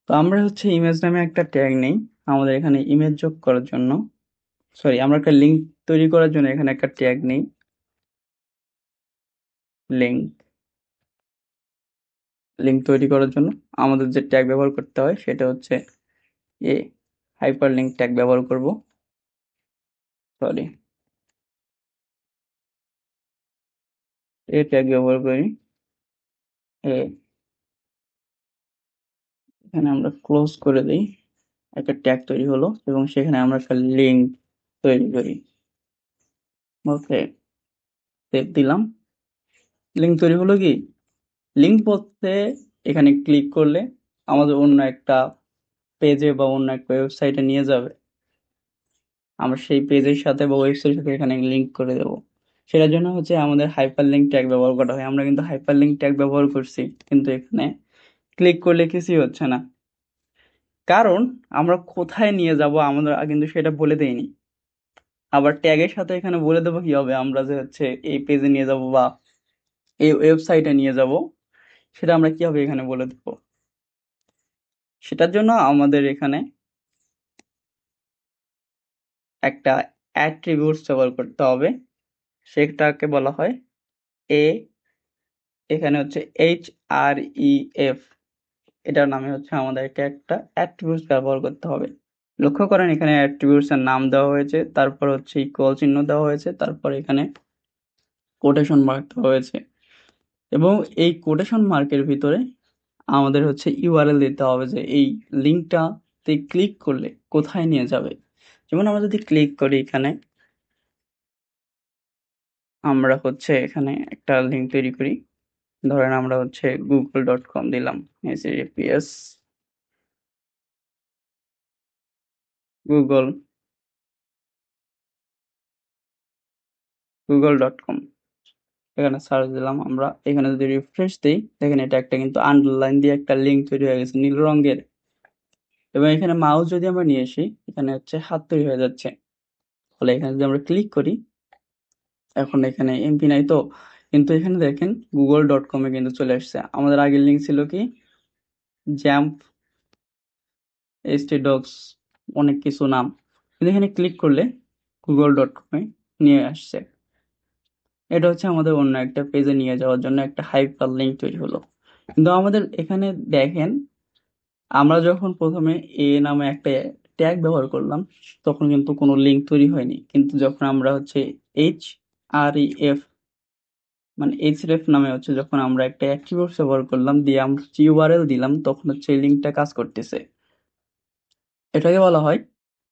তো আমরা হচ্ছে ইমেজ নামে একটা ট্যাগ নেই আমাদের এখানে ইমেজ যোগ করার জন্য, সরি আমরা একটা লিঙ্ক তৈরি করার জন্য এখানে একটা ট্যাগ নেই লিঙ্ক। লিঙ্ক তৈরি করার জন্য আমাদের যে ট্যাগ ব্যবহার করতে হয় সেটা হচ্ছে এ হাইপার লিঙ্ক ট্যাগ ব্যবহার করব, সরি এ ট্যাগ ব্যবহার করি। এ এখানে আমরা ক্লোজ করে দিই, একটা ট্যাগ তৈরি হলো এবং সেখানে আমরা একটা লিঙ্ক তৈরি করি। ওকে, সেভ দিলাম। লিঙ্ক তৈরি হলো কি? লিঙ্ক বলতে এখানে ক্লিক করলে আমাদের অন্য একটা পেজে বা অন্য একটা ওয়েবসাইটে নিয়ে যাবে, আমরা সেই পেজের সাথে বা ওয়েবসাইটের সাথে এখানে লিঙ্ক করে দেবো। সেটার জন্য হচ্ছে আমাদের হাইপার লিঙ্ক ট্যাগ ব্যবহার করা হয়। আমরা কিন্তু হাইপার লিঙ্ক ট্যাগ ব্যবহার করছি, কিন্তু এখানে ক্লিক করলে কিছুই হচ্ছে না, কারণ আমরা কোথায় নিয়ে যাব আমরা কিন্তু সেটা বলে দেইনি। আবার ট্যাগের সাথে এখানে বলে দেবো কি হবে, আমরা যে হচ্ছে এই পেজে নিয়ে যাব বা এই ওয়েবসাইটে নিয়ে যাব, সেটা আমরা কিভাবে এখানে বলে দেবো। সেটার জন্য আমাদের এখানে একটা অ্যাট্রিবিউটস ব্যবহার করতে হবে, সেটাকে বলা হয় এ, এখানে হচ্ছে HREF, এটার নামে হচ্ছে আমাদেরকে একটা অ্যাট্রিবিউটস ব্যবহার করতে হবে। লক্ষ্য করেন এখানে অ্যাট্রিবিউটস এর নাম দেওয়া হয়েছে, তারপর হচ্ছে ইকুয়াল চিহ্ন দেওয়া হয়েছে, তারপর এখানে কোটেশন মার্ক দেওয়া হয়েছে, এবং এই কোটেশন মার্কের ভিতরে আমাদের হচ্ছে ইউআরএল দিতে হবে যে এই লিঙ্কটাতে ক্লিক করলে কোথায় নিয়ে যাবে। যেমন আমরা যদি ক্লিক করি এখানে, আমরা হচ্ছে এখানে একটা লিঙ্ক তৈরি করি, ধরেন আমরা হচ্ছে google.com দিলাম, HTTPS google.com, এখানে সার্চ দিলাম আমরা। এখানে যদি রিফ্রেশ দিই, দেখেন এটা একটা কিন্তু আন্ডারলাইন দিয়ে একটা লিঙ্ক তৈরি হয়ে গেছে নীল রঙের, এবং এখানে মাউস যদি আমরা নিয়ে আসি এখানে হচ্ছে হাত তৈরি হয়ে যাচ্ছে। ফলে এখানে যদি আমরা ক্লিক করি, এখন এখানে এমপি নাই তো, কিন্তু এখানে দেখেন google.com এ কিন্তু চলে আসছে। আমাদের আগের লিঙ্ক ছিল কি জ্যাম্প, htdocs, অনেক কিছু নাম, কিন্তু এখানে ক্লিক করলে google.com-এ নিয়ে আসছে। এটা হচ্ছে আমাদের অন্য একটা পেজে নিয়ে যাওয়ার জন্য একটা হাইপার লিঙ্ক তৈরি হলো। কিন্তু আমাদের এখানে দেখেন, আমরা যখন প্রথমে এ নামে একটা ট্যাগ ব্যবহার করলাম তখন কিন্তু কোনো লিঙ্ক তৈরি হয়নি, কিন্তু যখন আমরা হচ্ছে href মানে href নামে হচ্ছে যখন আমরা একটা অ্যাট্রিবিউটস ব্যবহার করলাম দিয়ে আমরা ইউআরএল দিলাম তখন হচ্ছে এই লিঙ্কটা কাজ করতেছে। এটাকে বলা হয়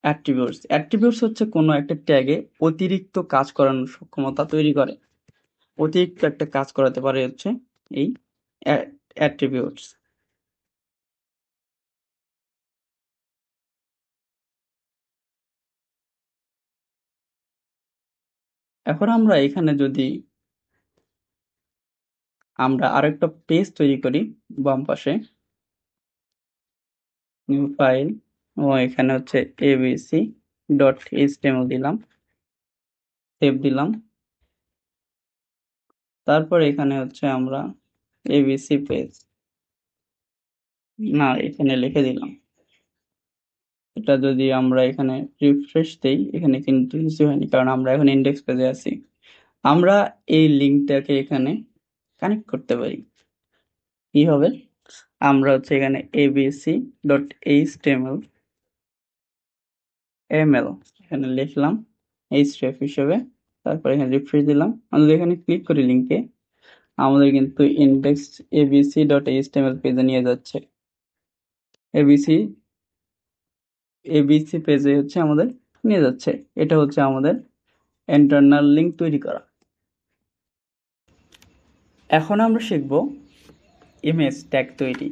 অ্যাট্রিবিউটস। অ্যাট্রিবিউটস হচ্ছে কোনো একটা ট্যাগে অতিরিক্ত কাজ করানোর সক্ষমতা তৈরি করে, অতিরিক্ত একটা কাজ করাতে পারে হচ্ছে এই অ্যাট্রিবিউটস। এখন আমরা এখানে যদি আমরা আরেকটা পেজ তৈরি করি বাম পাশে, নিউ ফাইল, এবং এখানে হচ্ছে abc.html দিলাম, সেভ দিলাম। তারপর এখানে হচ্ছে আমরা abc পেজ না এখানে লিখে দিলাম। এটা যদি আমরা এখানে রিফ্রেশ দেই এখানে কিন্তু কিছু হয়নি, কারণ আমরা এখন ইন্ডেক্স পেজে আছি। আমরা এই লিঙ্কটাকে এখানে কানেক্ট করতে পারি। কি হবে, আমরা হচ্ছে এখানে abc.html এখানে লিখলাম href হিসেবে, তারপর এখানে রিফ্রেশ দিলাম। আমরা যদি এখানে ক্লিক করি লিঙ্কে, আমাদের কিন্তু ইন্ডেক্স abc.html পেজে নিয়ে যাচ্ছে। abc পেজে হচ্ছে আমাদের নিয়ে যাচ্ছে। এটা হচ্ছে আমাদের ইন্টারনাল লিঙ্ক তৈরি করা। এখন আমরা শিখব ইমেজ ট্যাগ তৈরি।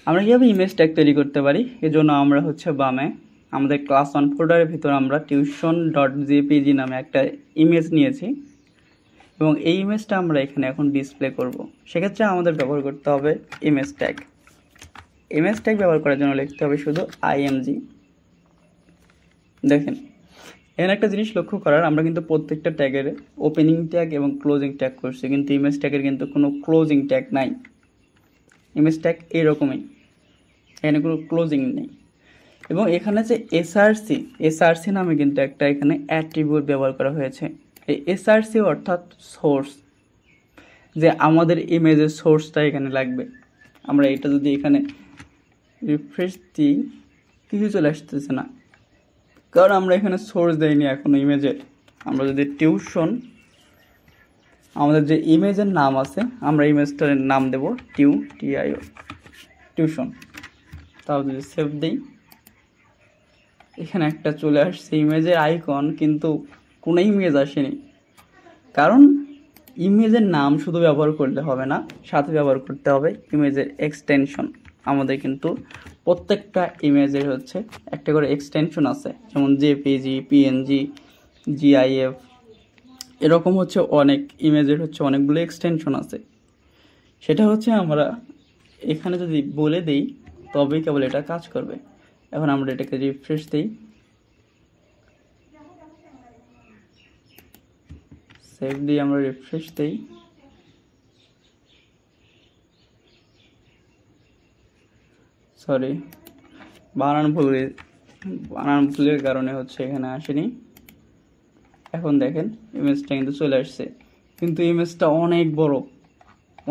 আমরা কিভাবে ইমেজ ট্যাগ তৈরি করতে পারি, এজন্য আমরা হচ্ছে বামে আমাদের ক্লাস 1 ফোল্ডারের ভিতর আমরা tuition.jpg নামে একটা ইমেজ নিয়েছি এবং এই ইমেজটা আমরা এখানে এখন ডিসপ্লে করব। সেক্ষেত্রে আমাদের ব্যবহার করতে হবে ইমেজ ট্যাগ। ইমেজ ট্যাগ ব্যবহার করার জন্য লিখতে হবে শুধু img। দেখেন এখানে একটা জিনিস লক্ষ্য করার, আমরা কিন্তু প্রত্যেকটা ট্যাগের ওপেনিং ট্যাগ এবং ক্লোজিং ট্যাগ করছি, কিন্তু ইমেজ ট্যাগের কিন্তু কোনো ক্লোজিং ট্যাগ নাই। ইমেজ ট্যাগ এইরকমই, এখানে কোনো ক্লোজিং নেই। এবং এখানে যে এসআরসি নামে কিন্তু একটা এখানে অ্যাট্রিবিউট ব্যবহার করা হয়েছে। এই এসআরসি অর্থাৎ সোর্স, যে আমাদের ইমেজের সোর্সটা এখানে লাগবে। আমরা এটা যদি এখানে রিফ্রেশ দিই কিছু চলে আসতেছে না, কারণ আমরা এখানে সোর্স দেইনি এখনো ইমেজের। আমরা যদি আমাদের যে ইমেজের নাম আছে আমরা ইমেজটার নাম দেব টিউশন। তাও যদি সেভ দিই এখানে একটা চলে আসছে ইমেজের আইকন, কিন্তু কোনো ইমেজ আসেনি। কারণ ইমেজের নাম শুধু ব্যবহার করলে হবে না, সাথে ব্যবহার করতে হবে ইমেজের এক্সটেনশন। আমাদের কিন্তু প্রত্যেকটা ইমেজের হচ্ছে একটা করে এক্সটেনশন আছে, যেমন জেপিজি, পিএনজি, জিআইএফ, এরকম হচ্ছে অনেক ইমেজের হচ্ছে অনেকগুলো এক্সটেনশন আছে। সেটা হচ্ছে আমরা এখানে যদি বলে দেই তবেই কেবল এটা কাজ করবে। এখন আমরা এটাকে রিফ্রেশ দিই, সেভ দিয়ে আমরা রিফ্রেশ দিই, সরি বানান ভুলের কারণে হচ্ছে এখানে আসেনি। এখন দেখেন ইমেজটা কিন্তু চলে আসছে, কিন্তু ইমেজটা অনেক বড়,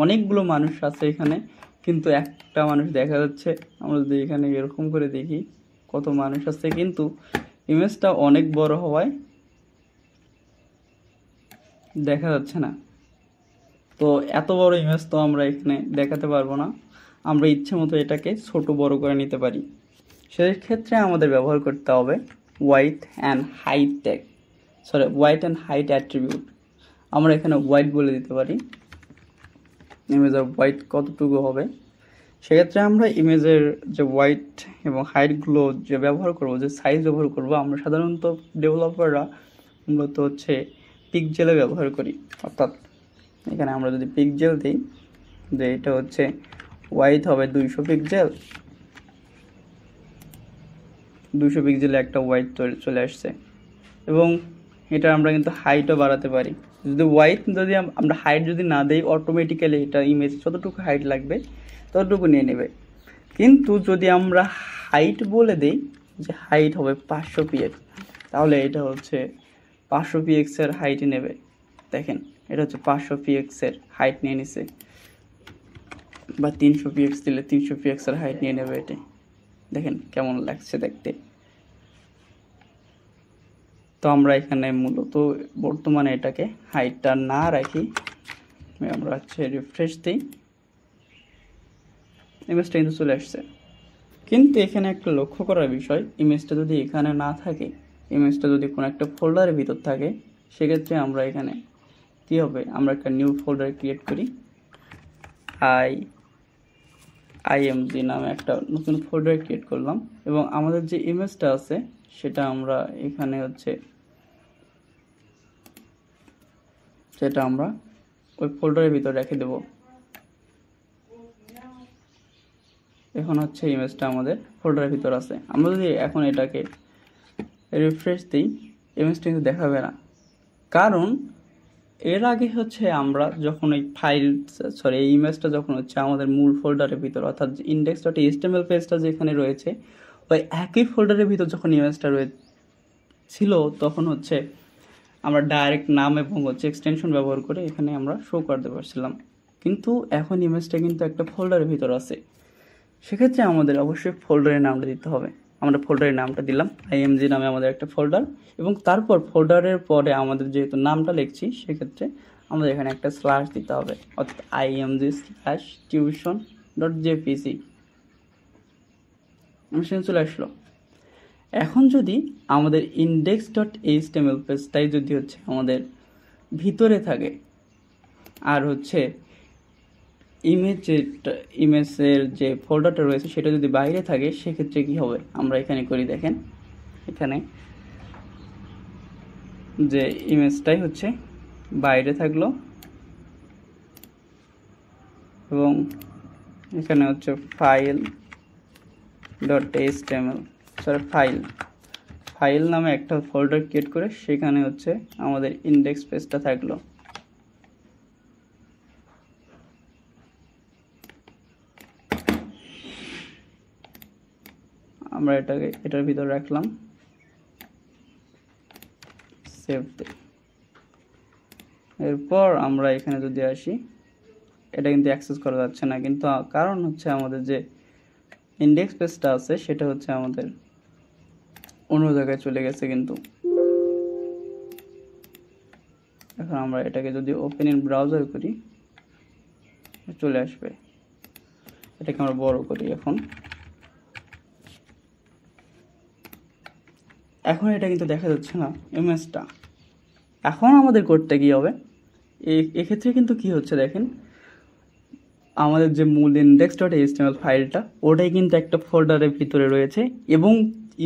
অনেকগুলো মানুষ আছে এখানে, কিন্তু একটা মানুষ দেখা যাচ্ছে। আমরা যদি এখানে এরকম করে দেখি কত মানুষ আছে, কিন্তু ইমেজটা অনেক বড় হওয়ায় দেখা যাচ্ছে না। তো এত বড় ইমেজ তো আমরা এখানে দেখাতে পারবো না, আমরা ইচ্ছে মতো এটাকে ছোট বড় করে নিতে পারি। সেক্ষেত্রে আমাদের ব্যবহার করতে হবে ওয়াইড অ্যান্ড হাইট অ্যাট্রিবিউট। আমরা এখানে ওয়াইড বলে দিতে পারি, ইমেজের ওয়াইড কতটুকু হবে। সেক্ষেত্রে আমরা ইমেজের যে ওয়াইড এবং হাইটগুলো যে ব্যবহার করব, যে সাইজ ব্যবহার করব, আমরা সাধারণত ডেভেলপাররা মূলত হচ্ছে পিক্সেলে ব্যবহার করি। অর্থাৎ এখানে আমরা যদি পিক্সেল দিই, যে এটা হচ্ছে ওয়াইড হবে 200 পিক্সেল, 200 পিক্সেলে একটা ওয়াইড চলে আসছে। এবং এটা আমরা কিন্তু হাইটও বাড়াতে পারি। যদি আমরা হাইট যদি না দেই, অটোমেটিক্যালি এটা ইমেজ যতটুকু হাইট লাগবে ততটুকু নিয়ে নেবে। কিন্তু যদি আমরা হাইট বলে দেই যে হাইট হবে 500 px, তাহলে এটা হচ্ছে 500 px এর হাইটে নেবে। দেখেন এটা হচ্ছে 500 px এর হাইট নিয়ে নিছে, বা 300 px দিলে 300 px এর হাইট নিয়ে নেবে। এটা দেখেন কেমন লাগছে দেখতে। তো আমরা এখানে মূলত বর্তমানে এটাকে হাইটটা না রাখি, আমরা হচ্ছে রিফ্রেশ দিই, ইমেজটা কিন্তু চলে আসছে। কিন্তু এখানে একটা লক্ষ্য করার বিষয়, ইমেজটা যদি এখানে না থাকে, ইমেজটা যদি কোনো একটা ফোল্ডারের ভিতর থাকে, সেক্ষেত্রে আমরা এখানে কি হবে, আমরা একটা নিউ ফোল্ডার ক্রিয়েট করি, IMG নামে একটা নতুন ফোল্ডার ক্রিয়েট করলাম, এবং আমাদের যে ইমেজটা আছে সেটা আমরা এখানে হচ্ছে সেটা আমরা ওই ফোল্ডারের ভিতর রেখে দেব। এখন হচ্ছে ইমেজটা আমাদের ফোল্ডারের ভিতর আছে। আমরা যদি এখন এটাকে রিফ্রেশ দিই, ইমেজটা কিন্তু দেখাবে না, কারণ এর আগে হচ্ছে আমরা যখন এই এই ইমেজটা যখন হচ্ছে আমাদের মূল ফোল্ডারের ভিতর, অর্থাৎ index.html পেজটা যেখানে রয়েছে ওই একই ফোল্ডারের ভিতর যখন ইমেজটা ছিল, তখন হচ্ছে আমরা ডাইরেক্ট নাম এবং হচ্ছে এক্সটেনশন ব্যবহার করে এখানে আমরা শো করতে পারছিলাম। কিন্তু এখন ইমেজটা কিন্তু একটা ফোল্ডারের ভিতর আছে, সেক্ষেত্রে আমাদের অবশ্যই ফোল্ডারের নামটা দিতে হবে। আমরা ফোল্ডারের নামটা দিলাম, IMG নামে আমাদের একটা ফোল্ডার, এবং তারপর ফোল্ডারের পরে আমাদের যেহেতু নামটা লিখছি, সেক্ষেত্রে আমাদের এখানে একটা স্ল্যাশ দিতে হবে, অর্থাৎ img/tuition.jpg। চলে আসলো। এখন যদি আমাদের index.html পেজটাই যদি হচ্ছে আমাদের ভিতরে থাকে, আর হচ্ছে ইমেজের যে ফোল্ডারটা রয়েছে সেটা যদি বাইরে থাকে, সেক্ষেত্রে কি হবে, আমরা এখানে করি। দেখেন এখানে যে ইমেজটাই হচ্ছে বাইরে থাকলো, এবং এখানে হচ্ছে ফাইল নামে একটা ফোল্ডার ক্রিয়েট করে সেখানে হচ্ছে আমাদের ইন্ডেক্স পেজটা থাকলো। আমরা এটাকে এটার ভিতর রাখলাম, সেভ দিই। এরপর আমরা এখানে যদি আসি, এটা কিন্তু অ্যাক্সেস করা যাচ্ছে না, কিন্তু কারণ হচ্ছে আমাদের যে ইন্ডেক্স পেজটা আছে সেটা হচ্ছে আমাদের অন্য জায়গায় চলে গেছে। কিন্তু এখন আমরা এটাকে যদি ওপেন ইন ব্রাউজার করি, চলে আসবে। এটাকে আমরা বড় করি। এখন এটা কিন্তু দেখা যাচ্ছে না ইমেজটা। এখন আমাদের করতে কি হবে, এক্ষেত্রে কিন্তু কি হচ্ছে দেখেন, আমাদের যে মূল index.html ফাইলটা ওটাই কিন্তু একটা ফোল্ডারের ভিতরে রয়েছে, এবং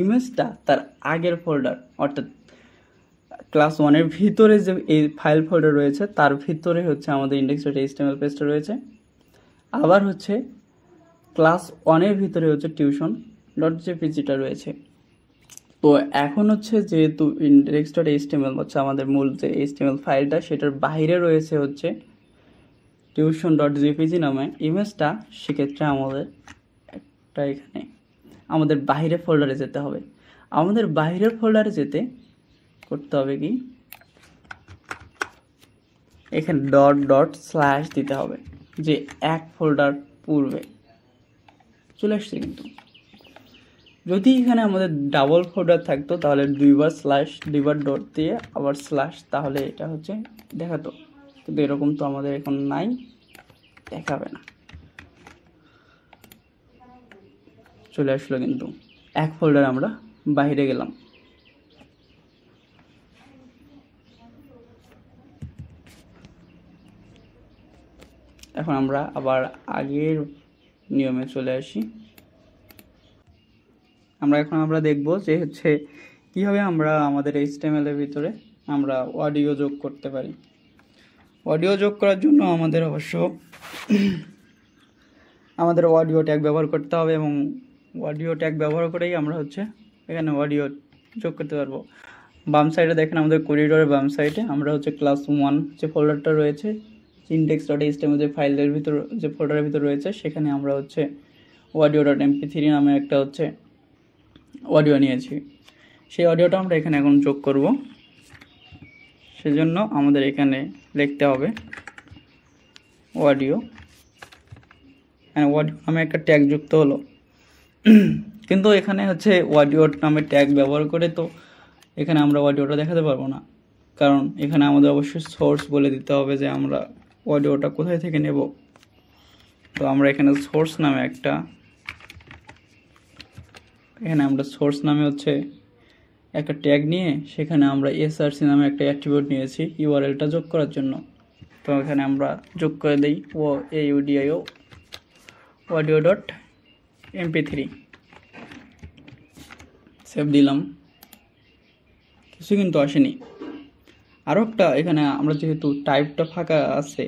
ইমেজটা তার আগের ফোল্ডার, অর্থাৎ ক্লাস 1-এর ভিতরে যে এই ফাইল ফোল্ডার রয়েছে তার ভিতরে হচ্ছে আমাদের index.html পেজটা রয়েছে। আবার হচ্ছে ক্লাস 1-এর ভিতরে হচ্ছে tuition.jpgটা রয়েছে। তো এখন হচ্ছে যেহেতু index.html হচ্ছে আমাদের মূল যে HTML ফাইলটা, সেটার বাইরে রয়েছে হচ্ছে tuition.jpg নামে ইমেজটা, সেক্ষেত্রে আমাদের একটা এখানে আমাদের বাইরের ফোল্ডারে যেতে হবে। আমাদের বাইরের ফোল্ডারে যেতে করতে হবে কি, এখানে // দিতে হবে, যে এক ফোল্ডার পূর্বে চলে আসছে। কিন্তু যদি এখানে আমাদের ডাবল ফোল্ডার থাকতো তাহলে দুইবার ডট দিয়ে আবার স্ল্যাশ, তাহলে এটা হচ্ছে দেখাতো। কিন্তু এরকম তো আমাদের এখন নাই, দেখাবে না। চলে আসলো, কিন্তু এক ফোল্ডার আমরা বাইরে গেলাম। এখন আমরা আবার আগের নিয়মে চলে আসি। আমরা দেখব যে হচ্ছে কিভাবে আমরা আমাদের HTML এর ভিতরে আমরা অডিও যোগ করতে পারি। অডিও যোগ করার জন্য আমাদের অবশ্য আমাদের অডিও ট্যাগ ব্যবহার করতে হবে, এবং অডিও ট্যাগ ব্যবহার করেই আমরা হচ্ছে এখানে অডিও যোগ করতে পারবো। বাম সাইডে দেখেন আমাদের করিডোরের বাম সাইডে আমরা হচ্ছে ক্লাস 1 যে ফোল্ডারটা রয়েছে, index.html যে ফাইলের ভিতর যে ফোল্ডারের ভিতর রয়েছে, সেখানে আমরা হচ্ছে audio.mp3 নামে একটা হচ্ছে অডিও নিয়েছি। সেই অডিওটা আমরা এখানে এখন যোগ করব। সেজন্য আমাদের এখানে লিখতে হবে অডিও, অডিও নামে একটা ট্যাগ যুক্ত হলো। কিন্তু এখানে হচ্ছে অডিও নামে ট্যাগ ব্যবহার করে তো এখানে আমরা অডিওটা দেখাতে পারবো না, কারণ এখানে আমাদের অবশ্যই সোর্স বলে দিতে হবে যে আমরা অডিওটা কোথায় থেকে নেব। তো আমরা এখানে সোর্স নামে আমরা সোর্স নামে হচ্ছে একটা ট্যাগ নিয়ে সেখানে আমরা এসআরসি নামে একটা অ্যাট্রিবিউট নিয়েছি ইউআরএলটা যোগ করার জন্য। তো এখানে আমরা যোগ করে দিই AUDIO audio dot MP3, save দিলাম। কিছু কিন্তু আসেনি। আরও একটা এখানে আমরা যেহেতু টাইপটা ফাঁকা আছে,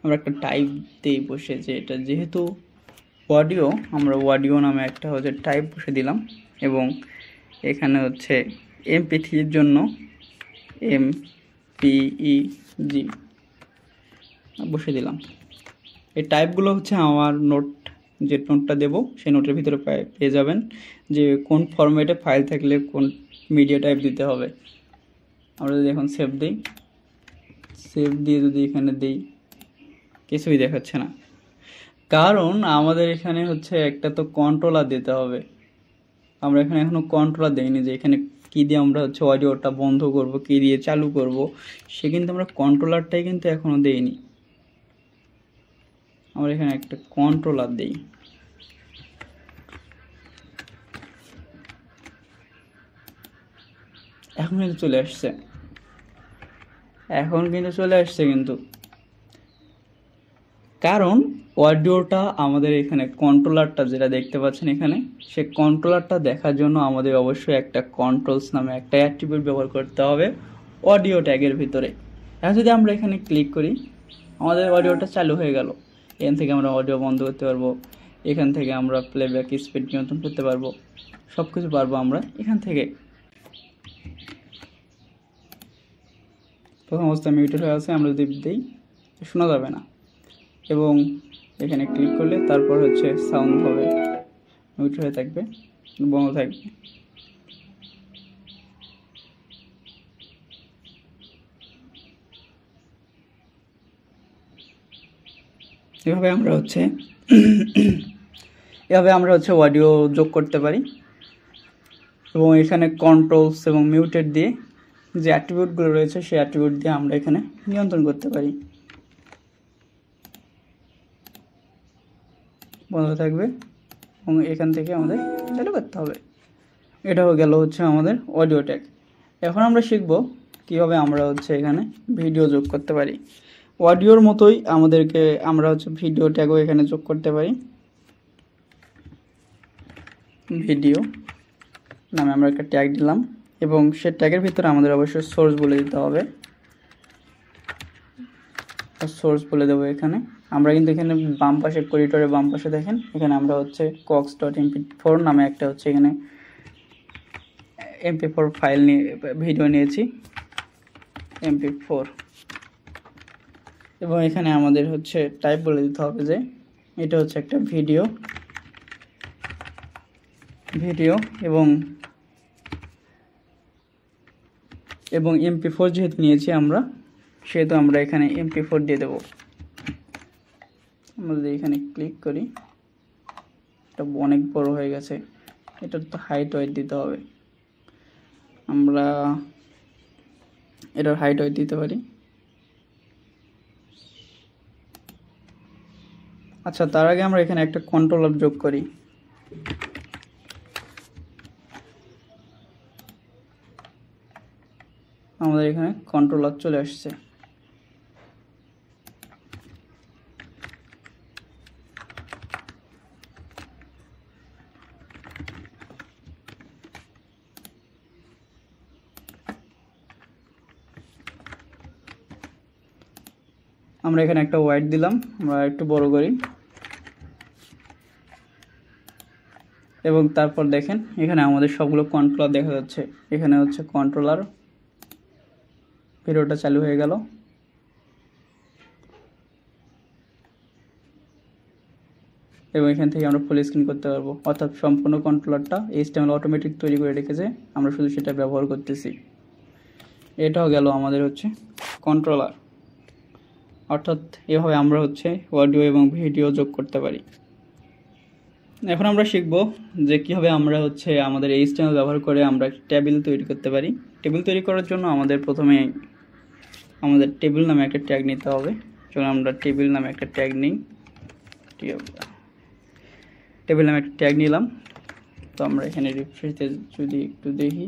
আমরা একটা টাইপ দিই বসে, যে এটা যেহেতু অডিও, আমরা অডিও নামে একটা হচ্ছে টাইপ বসে দিলাম এবং এখানে হচ্ছে MP3 জন্য MPEG বসে দিলাম। এই টাইপগুলো হচ্ছে আমার যে নোটটা দেবো সেই নোটের ভিতরে পেয়ে যাবেন যে কোন ফরম্যাটে ফাইল থাকলে কোন মিডিয়া টাইপ দিতে হবে। আমরা যদি এখন সেভ দিই, সেভ দিয়ে যদি এখানে দিই, কিছুই দেখাচ্ছে না, কারণ আমাদের এখানে হচ্ছে একটা তো কন্ট্রোলার দিতে হবে। আমরা এখানে এখনো কন্ট্রোলার দেইনি যে এখানে কি দিয়ে আমরা হচ্ছে অডিওটা বন্ধ করব, কি দিয়ে চালু করব, সে কিন্তু আমরা কন্ট্রোলারটাই কিন্তু এখনো দেইনি। আমরা এখানে একটা কন্ট্রোলার দেই। এখন কিন্তু চলে আসছে, কিন্তু কারণ অডিওটা আমাদের এখানে কন্ট্রোলারটা যেটা দেখতে পাচ্ছেন এখানে, সে কন্ট্রোলারটা দেখার জন্য আমাদের অবশ্যই একটা কন্ট্রোলস নামে একটা অ্যাট্রিবিউট ব্যবহার করতে হবে অডিও ট্যাগের ভিতরে। এখন যদি আমরা এখানে ক্লিক করি, আমাদের অডিওটা চালু হয়ে গেল। এখান থেকে আমরা অডিও বন্ধ করতে পারবো, এখান থেকে আমরা প্লেব্যাক স্পিড নিয়ন্ত্রণ করতে পারবো, সব কিছু পারবো আমরা এখান থেকে। প্রথম অবস্থায় মিউটেড হয়ে আছে, আমরা যদি দিই শোনা যাবে না, এবং এখানে ক্লিক করলে তারপর হচ্ছে সাউন্ড হবে, মিউট হয়ে থাকবে, বন্ধ থাকবে। এভাবে আমরা হচ্ছে অডিও যোগ করতে পারি এবং এখানে কন্ট্রোলস এবং মিউটেড দিয়ে যে অ্যাট্রিবিউটগুলো রয়েছে সেই অ্যাট্রিবিউট দিয়ে আমরা এখানে নিয়ন্ত্রণ করতে পারি। বন্ধ থাকবে এবং এখান থেকে আমাদের চালু করতে হবে। এটাও গেল হচ্ছে আমাদের অডিও ট্যাগ। এখন আমরা শিখব কীভাবে আমরা হচ্ছে এখানে ভিডিও যোগ করতে পারি। অডিওর মতোই আমরা হচ্ছে ভিডিও ট্যাগও এখানে যোগ করতে পারি। ভিডিও নামে আমরা একটা ট্যাগ দিলাম এবং সে ট্যাগের ভিতরে আমাদের অবশ্যই সোর্স বলে দিতে হবে। সোর্স বলে দেবো এখানে। আমরা কিন্তু এখানে বাম পাশে করিডোরের বাম পাশে দেখেন, এখানে আমরা হচ্ছে cox.mp4 নামে একটা হচ্ছে এখানে MP4 ফাইল নিয়ে ভিডিও নিয়েছি, MP4, এবং এখানে আমাদের হচ্ছে টাইপ বলে দিতে হবে যে এটা হচ্ছে একটা ভিডিও এবং MP4 যেহেতু নিয়েছি আমরা, সেহেতু আমরা এখানে MP4 দিয়ে দেবো। আমরা যদি এখানে ক্লিক করি, এটা অনেক বড় হয়ে গেছে, এটা তো হাইট ওয়েট দিতে হবে। আমরা এটার হাইট ওয়েট দিতে পারি। আচ্ছা, তার আগে আমরা এখানে একটা কন্ট্রোলার যোগ করি। আমাদের এখানে কন্ট্রোলার চলে আসছে। আমরা এখানে একটা ওয়াইড দিলাম, আমরা একটু বড় করি এবং তারপর দেখেন এখানে আমাদের সবগুলো কন্ট্রোলার দেখা যাচ্ছে। এখানে হচ্ছে কন্ট্রোলার, ভিডিওটা চালু হয়ে গেল। এবং এখান থেকে আমরা ফুল স্ক্রিন করতে পারবো, অর্থাৎ সম্পূর্ণ কন্ট্রোলারটা HTML অটোমেটিক তৈরি করে রেখেছে, আমরা শুধু সেটা ব্যবহার করতেছি। এটাও গেল আমাদের হচ্ছে কন্ট্রোলার, অর্থাৎ এভাবে আমরা হচ্ছে অডিও এবং ভিডিও যোগ করতে পারি। এখন আমরা শিখব যে কীভাবে আমরা হচ্ছে আমাদের HTML ব্যবহার করে আমরা টেবিল তৈরি করতে পারি। টেবিল তৈরি করার জন্য আমাদের প্রথমে আমাদের টেবিল নামে একটা ট্যাগ নিতে হবে। চলুন আমরা টেবিল নামে একটা ট্যাগ নিই। টেবিল নামে একটা ট্যাগ নিলাম। তো আমরা এখানে রিফ্রেশে যদি একটু দেখি,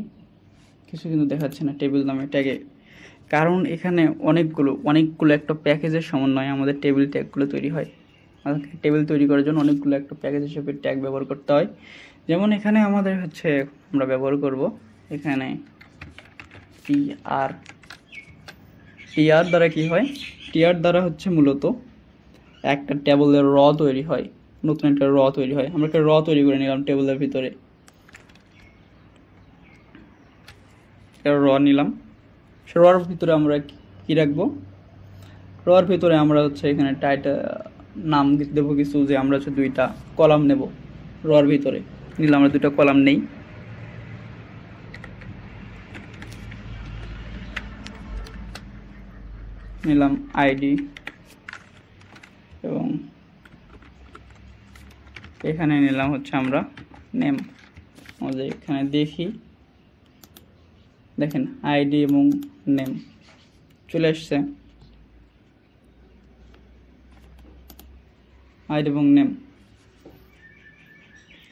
কিছু কিন্তু দেখাচ্ছে না টেবিল নামে ট্যাগে, কারণ এখানে অনেকগুলো একটা প্যাকেজের সমন্বয়ে আমাদের টেবিল ট্যাগগুলো তৈরি হয়। টেবিল তৈরি করার জন্য অনেকগুলো একটা প্যাকেজ হিসেবে ট্যাগ ব্যবহার করতে হয়। যেমন এখানে আমাদের হচ্ছে আমরা ব্যবহার করব এখানে টিআর দ্বারা কি হয়, টিআর দ্বারা হচ্ছে মূলত একটা টেবিলের র তৈরি হয়, নতুন একটা র তৈরি হয়। আমরা একটা র তৈরি করে নিলাম টেবিলের ভিতরে, র নিলাম। সে রর ভিতরে আমরা কি রাখবো, রর ভিতরে আমরা হচ্ছে এখানে টাইটেল নাম দেবো কিছু, যে আমরা হচ্ছে 2টা কলাম নেব। রর ভিতরে নিলাম, আমরা 2টা কলাম নেই। নিলাম আইডি এবং এখানে নিলাম হচ্ছে আমরা নেম। আমাদের এখানে দেখি, দেখেন আইডি এবং নেম চলে আসছে, আইডি এবং নেম।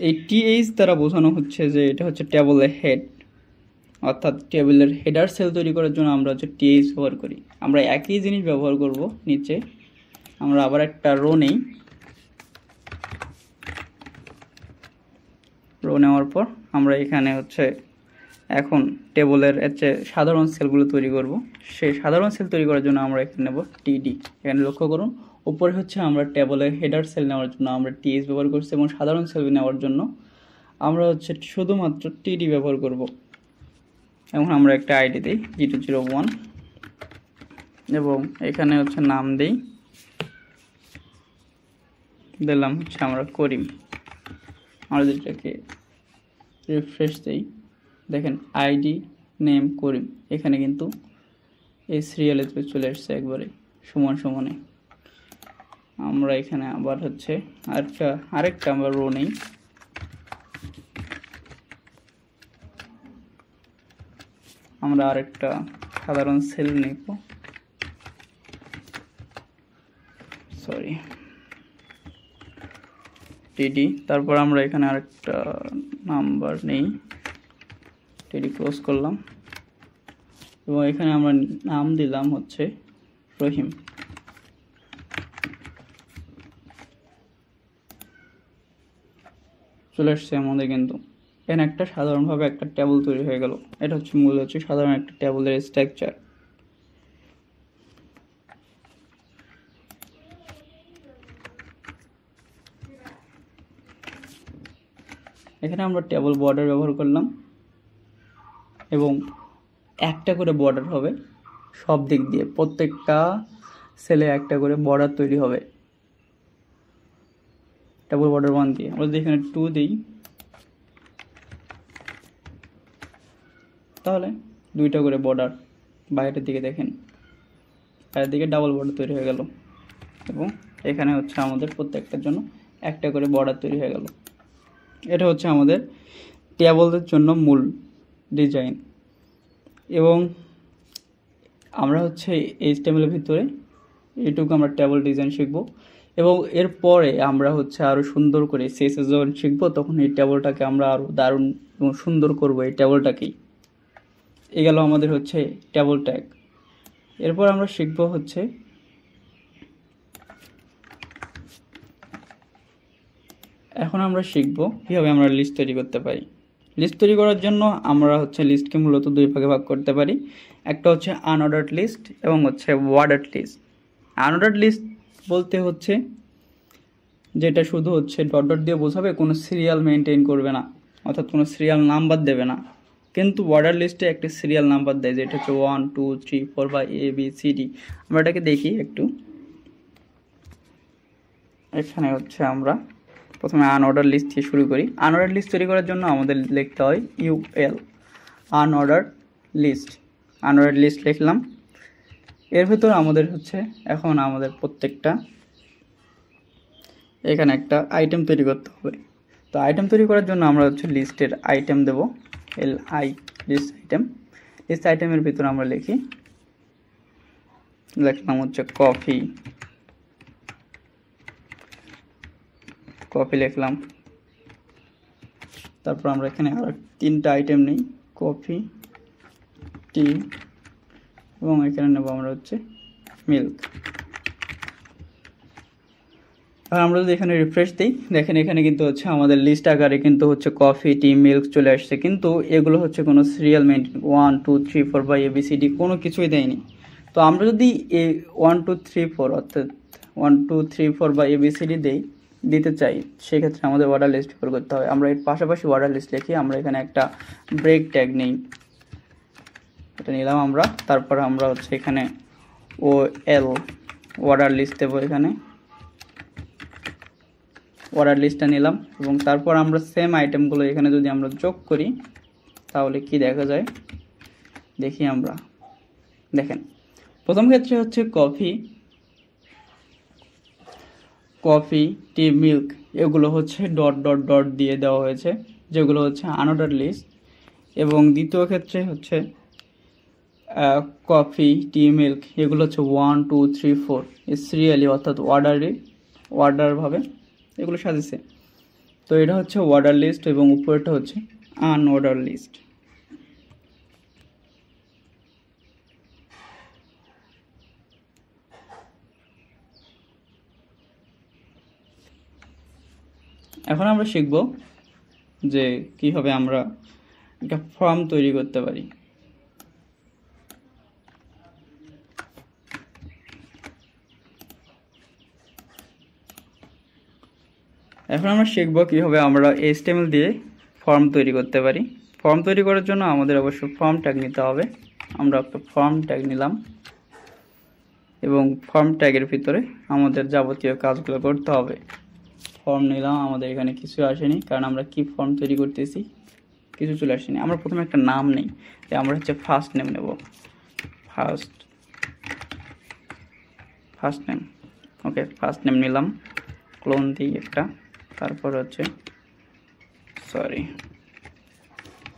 এই টিএইচ দ্বারা বোঝানো হচ্ছে যে এটা হচ্ছে টেবিলের হেড, অর্থাৎ টেবিলের হেডার সেল তৈরি করার জন্য আমরা হচ্ছে টিএইচ ব্যবহার করি। আমরা একই জিনিস ব্যবহার করব নিচে। আমরা আবার একটা রো নেই, রো নেওয়ার পর আমরা এখানে হচ্ছে এখন টেবিলের হচ্ছে সাধারণ সেলগুলো তৈরি করব। সেই সাধারণ সেল তৈরি করার জন্য আমরা এখানে নেব টিডি। এখানে লক্ষ্য করুন উপরে হচ্ছে আমরা টেবিলের হেডার সেল নেওয়ার জন্য আমরা টিএইচ ব্যবহার করছি, এবং সাধারণ সেল নেওয়ার জন্য আমরা হচ্ছে শুধুমাত্র টিডি ব্যবহার করব। এখন আমরা একটা আইডি দিই 001 এবং এখানে হচ্ছে নাম দিই, দিলাম হচ্ছে আমরা করিম। আমরা যেটাকে রিফ্রেশ দিই, দেখেন আইডি নেম করিম, এখানে কিন্তু এই সিরিয়ালে চলে আসছে একবারে সমানে। আমরা এখানে আবার হচ্ছে আরেকটা আমরা রো নেই, আমরা আরেকটা সাধারণ সেল নেব, সরি টিডি। তারপর আমরা এখানে আরেকটা নাম্বার নেই, টিডি ক্লোজ করলাম এবং এখানে আমরা নাম দিলাম হচ্ছে রহিম। চলে আসছে আমাদের কিন্তু এখানে একটা সাধারণভাবে একটা টেবিল তৈরি হয়ে গেল। এটা হচ্ছে মূল হচ্ছে সাধারণ একটা টেবিলের স্ট্রাকচার। এখানে আমরা টেবিল বর্ডার ব্যবহার করলাম এবং একটা করে বর্ডার হবে সব দিক দিয়ে, প্রত্যেকটা সেলে একটা করে বর্ডার তৈরি হবে টেবিল বর্ডার 1 দিয়ে। আমরা যদি এখানে 2 দিই তাহলে 2টা করে বর্ডার বাইরের দিকে, দেখেন বাইরের দিকে ডাবল বর্ডার তৈরি হয়ে গেল এবং এখানে হচ্ছে আমাদের প্রত্যেকটার জন্য একটা করে বর্ডার তৈরি হয়ে গেল। এটা হচ্ছে আমাদের টেবিলের জন্য মূল ডিজাইন। এবং আমরা হচ্ছে HTML এর ভিতরে এটুকু আমরা টেবিল ডিজাইন শিখব এবং এরপরে আমরা হচ্ছে আরও সুন্দর করে CSS যখন শিখবো তখন এই টেবিলটাকে আমরা আরও দারুণ এবং সুন্দর করব এই টেবিলটাকেই। এ গেল আমাদের হচ্ছে টেবিল ট্যাগ। এরপর আমরা শিখব হচ্ছে এখন আমরা শিখব কীভাবে আমরা লিস্ট তৈরি করতে পারি। লিস্ট তৈরি করার জন্য আমরা হচ্ছে লিস্টকে মূলত 2 ভাগে ভাগ করতে পারি। একটা হচ্ছে আনঅর্ডার্ড লিস্ট এবং হচ্ছে ওয়ার্ডার্ড লিস্ট। আনঅর্ডার্ড লিস্ট বলতে হচ্ছে যেটা শুধু হচ্ছে ডট ডট দিয়ে বোঝাবে, কোনো সিরিয়াল মেনটেন করবে না, অর্থাৎ কোনো সিরিয়াল নাম্বার দেবে না। কিন্তু ওয়ার্ডার লিস্টে একটি সিরিয়াল নাম্বার দেয়, যেটা হচ্ছে 1 2 3 4 বা ABCD। আমরা এটাকে দেখি একটু। এখানে হচ্ছে আমরা প্রথমে আনঅর্ডার লিস্ট দিয়ে শুরু করি। আনঅর্ডার লিস্ট তৈরি করার জন্য আমাদের লিখতে হয় UL, unordered list. Unordered list লিখলাম। এর ভিতর আমাদের হচ্ছে এখন আমাদের প্রত্যেকটা এখানে একটা আইটেম তৈরি করতে হবে। তো আইটেম তৈরি করার জন্য আমরা হচ্ছে লিস্টের আইটেম দেব, LI লিস্ট আইটেম। লিস্ট আইটেমের ভিতর আমরা লিখলাম হচ্ছে কফি লিখলাম। তারপর আমরা এখানে আর 3টা আইটেম নেই, কফি, টি এবং এখানে নেব আমরা হচ্ছে মিল্ক। আর আমরা যদি এখানে রিফ্রেশ দিই, দেখেন এখানে কিন্তু হচ্ছে আমাদের লিস্ট আকারে কিন্তু হচ্ছে কফি, টি, মিল্ক চলে আসছে, কিন্তু এগুলো হচ্ছে কোনো সিরিয়াল মেনটেন 1 2 3 4 বা ABCD কোনো কিছুই দেয়নি। তো আমরা যদি এই 1 2 3 4 অর্থাৎ 1 2 3 4 বা ABCD দিতে চাই, সেক্ষেত্রে আমাদের অর্ডার লিস্ট ব্যবহার করতে হবে। আমরা এর পাশাপাশি অর্ডার লিস্ট লিখি, আমরা এখানে একটা ব্রেক ট্যাগ নেই, এটা নিলাম আমরা। তারপর আমরা হচ্ছে এখানে OL অর্ডার লিস্ট দেবো, এখানে অর্ডার লিস্টটা নিলাম এবং তারপর আমরা সেম আইটেমগুলো এখানে যদি আমরা যোগ করি তাহলে কি দেখা যায় দেখি আমরা। দেখেন প্রথম ক্ষেত্রে হচ্ছে কফি, টি, মিল্ক এগুলো হচ্ছে ডট ডট ডট দিয়ে দেওয়া হয়েছে, যেগুলো হচ্ছে আনঅর্ডার লিস্ট। এবং দ্বিতীয় ক্ষেত্রে হচ্ছে কফি, টি, মিল্ক এগুলো হচ্ছে 1 2 3 4 সিরিয়ালি অর্থাৎ অর্ডারভাবে এগুলো সাজিয়েছে। তো এটা হচ্ছে অর্ডার লিস্ট এবং উপরেটা হচ্ছে আনঅর্ডার লিস্ট। এখন আমরা শিখব যে কিভাবে আমরা একটা ফর্ম তৈরি করতে পারি। এখন আমরা শিখব কিভাবে আমরা HTML দিয়ে ফর্ম তৈরি করতে পারি। ফর্ম তৈরি করার জন্য আমাদের অবশ্যই ফর্ম ট্যাগ নিতে হবে। আমরা একটা ফর্ম ট্যাগ নিলাম এবং ফর্ম ট্যাগের ভিতরে আমাদের যাবতীয় কাজগুলো করতে হবে। ফর্ম নিলাম, আমাদের এখানে কিছু আসেনি কারণ আমরা কি ফর্ম তৈরি করতেছি, কিছু চলে আসেনি। আমরা প্রথমে একটা নাম নেই, তাই আমরা হচ্ছে ফার্স্ট নেম নেব, ফার্স্ট নেম। ওকে, ফার্স্ট নেম নিলাম, ক্লোন দিই একটা। তারপর হচ্ছে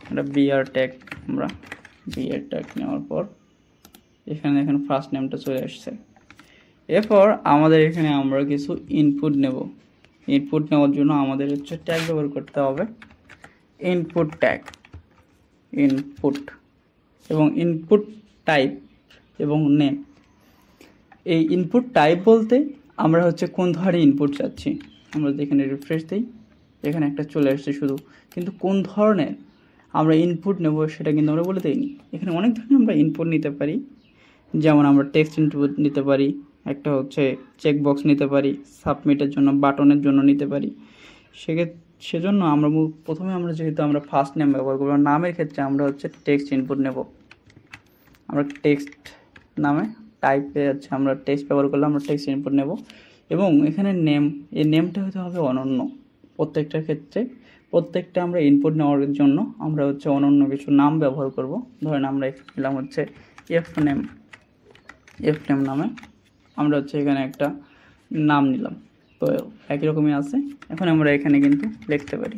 একটা বিআর ট্যাগ, আমরা বিআর ট্যাগ নেওয়ার পর এখানে দেখেন ফার্স্ট নেমটা চলে আসছে। এরপর আমাদের এখানে আমরা কিছু ইনপুট নেব। ইনপুট নেওয়ার জন্য আমাদের হচ্ছে ট্যাগ ব্যবহার করতে হবে, ইনপুট ট্যাগ, ইনপুট এবং ইনপুট টাইপ এবং নেম। এই ইনপুট টাইপ বলতে আমরা হচ্ছে কোন ধরনের ইনপুট চাচ্ছি। আমরা এখানে রিফ্রেশ দিই, এখানে একটা চলে আসছে শুধু, কিন্তু কোন ধরনের আমরা ইনপুট নেব সেটা কিন্তু আমরা বলে দিইনি। এখানে অনেক ধরনের আমরা ইনপুট নিতে পারি, যেমন আমরা টেক্সট ইনপুট নিতে পারি, একটা হচ্ছে চেকবক্স নিতে পারি, সাবমিটের জন্য বাটনের জন্য নিতে পারি। সেজন্য আমরা প্রথমে যেহেতু আমরা ফার্স্ট নেম ব্যবহার করবো, নামের ক্ষেত্রে আমরা হচ্ছে টেক্সট ইনপুট নেব। আমরা টেক্সট নামে টাইপে হচ্ছে আমরা টেক্সট ব্যবহার করলে আমরা টেক্সট ইনপুট নেব। এবং এখানে নেম, এই নেমটা হতে হবে অনন্য। প্রত্যেকটার ক্ষেত্রে প্রত্যেকটা আমরা ইনপুট নেওয়ার জন্য আমরা হচ্ছে অনন্য কিছু নাম ব্যবহার করব। ধরেন আমরা এখানে নিলাম হচ্ছে এফ নেম নামে আমরা হচ্ছে এখানে একটা নাম নিলাম। তো একই রকমই আছে। এখন আমরা এখানে কিন্তু লিখতে পারি,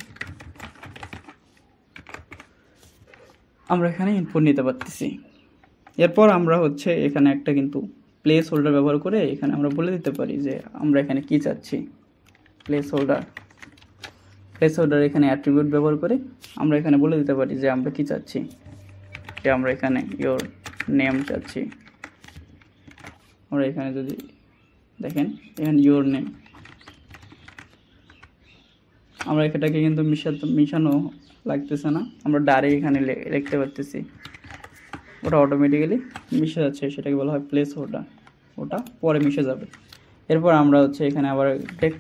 আমরা এখানে ইনপুট নিতে পারতেছি। এরপর আমরা হচ্ছে এখানে একটা কিন্তু প্লেস হোল্ডার ব্যবহার করে এখানে আমরা বলে দিতে পারি যে আমরা এখানে কি চাচ্ছি। প্লেস হোল্ডার এখানে অ্যাট্রিবিউট ব্যবহার করে আমরা এখানে বলে দিতে পারি যে আমরা কি চাচ্ছি, যে আমরা এখানে ইওর নেম চাচ্ছি। আমরা এখানে যদি দেখেন এখানে ইওর নেম, আমরা এটাকে কিন্তু মিশানো লাগতেছে না, আমরা ডাইরেক্ট এখানে লিখতে পারতেছি, ওটা অটোমেটিক্যালি মিশে যাচ্ছে। সেটাকে বলা হয় প্লেস হোল্ডার, ওটা পরে মিশে যাবে। এরপর আমরা হচ্ছে এখানে আবার ব্রেক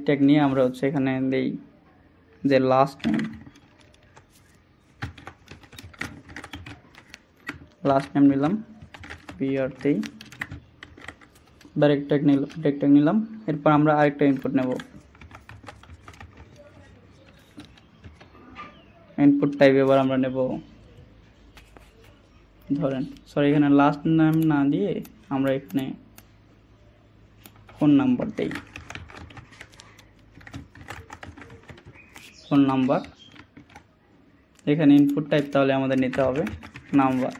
ট্যাগ নিয়ে আমরা হচ্ছে এখানে দেই যে লাস্ট নেম নিলাম, বিআরতেই ডাইরেক্ট ট্যাগ নিলাম। এরপর আমরা আরেকটা ইনপুট নেব, ইনপুট টাইপ এবার আমরা নেব ধরেন এখানে লাস্ট নাম না দিয়ে আমরা এখানে ফোন নাম্বার দেই, ফোন নাম্বার। এখানে ইনপুট টাইপ তাহলে আমাদের নিতে হবে নাম্বার,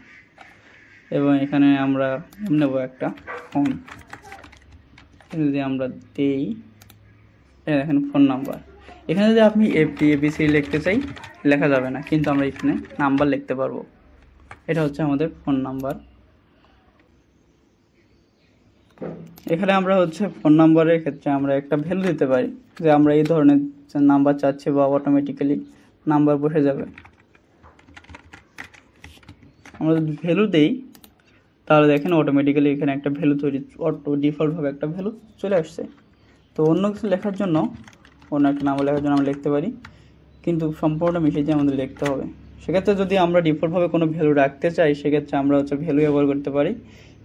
এবং এখানে আমরা নেব একটা ফোন, যদি আমরা দেই এখানে ফোন নাম্বার। এখানে যদি আপনি এবিসি লিখতে চাই লেখা যাবে না, কিন্তু আমরা এখানে নাম্বার লিখতে পারবো। এটা হচ্ছে আমাদের ফোন নাম্বার। এখানে আমরা হচ্ছে ফোন নাম্বারের ক্ষেত্রে আমরা একটা ভ্যালু দিতে পারি, যে আমরা এই ধরনের নাম্বার চাচ্ছি, বা অটোমেটিক্যালি নাম্বার বসে যাবে। আমরা যদি ভ্যালু দেই তাহলে দেখেন অটোমেটিক্যালি এখানে একটা ভ্যালু তৈরি, ডিফল্টভাবে একটা ভ্যালু চলে আসছে। তো অন্য কিছু লেখার জন্য, অন্য একটা নাম্বার লেখার জন্য আমরা লিখতে পারি, কিন্তু সম্পূর্ণ মেসেজে আমাদের লিখতে হবে। সেক্ষেত্রে যদি আমরা ডিফল্টভাবে কোনো ভ্যালু রাখতে চাই, সেক্ষেত্রে আমরা হচ্ছে ভ্যালু ব্যবহার করতে পারি।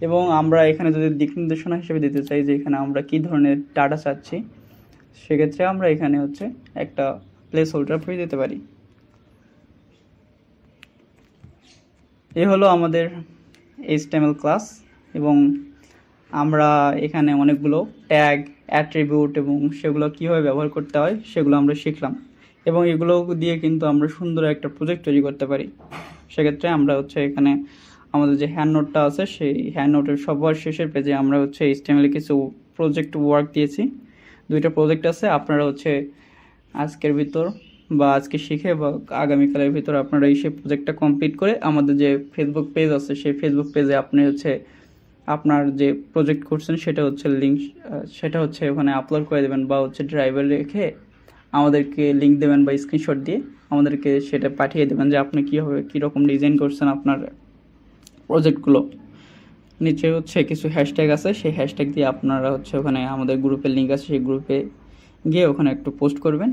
এবং আমরা এখানে যদি দিক নির্দেশনা হিসেবে দিতে চাই যে এখানে আমরা কী ধরনের ডাটা চাচ্ছি, সেক্ষেত্রে আমরা এখানে হচ্ছে একটা প্লেস হোল্ডার ফ্রি দিতে পারি। এই হলো আমাদের HTML ক্লাস, এবং আমরা এখানে অনেকগুলো ট্যাগ, অ্যাট্রিবিউট এবং সেগুলো কীভাবে ব্যবহার করতে হয় সেগুলো আমরা শিখলাম, এবং এগুলো দিয়ে কিন্তু আমরা সুন্দর একটা প্রজেক্ট তৈরি করতে পারি। সেক্ষেত্রে আমরা হচ্ছে এখানে আমাদের যে হ্যান্ড নোটটা আছে, সেই হ্যান্ড নোটের সবার শেষের পেজে আমরা হচ্ছে HTML কিছু প্রজেক্ট ওয়ার্ক দিয়েছি। 2টা প্রজেক্ট আছে, আপনারা হচ্ছে আজকের ভিতর বা আজকে শিখে বা আগামীকালের ভিতর আপনারা এই সেই প্রজেক্টটা কমপ্লিট করে আমাদের যে ফেসবুক পেজ আছে, সেই ফেসবুক পেজে আপনি হচ্ছে আপনার যে প্রজেক্ট করছেন সেটা হচ্ছে লিঙ্ক, সেটা হচ্ছে ওখানে আপলোড করে দেবেন, বা হচ্ছে ড্রাইভে রেখে আমাদেরকে লিঙ্ক দেবেন বা স্ক্রিনশট দিয়ে আমাদেরকে সেটা পাঠিয়ে দেবেন যে আপনি কীরকম ডিজাইন করছেন আপনার প্রজেক্টগুলো। নিচে হচ্ছে কিছু হ্যাশট্যাগ আছে, সেই হ্যাশট্যাগ দিয়ে আপনারা হচ্ছে ওখানে আমাদের গ্রুপের লিঙ্ক আছে, সেই গ্রুপে গিয়ে ওখানে একটু পোস্ট করবেন,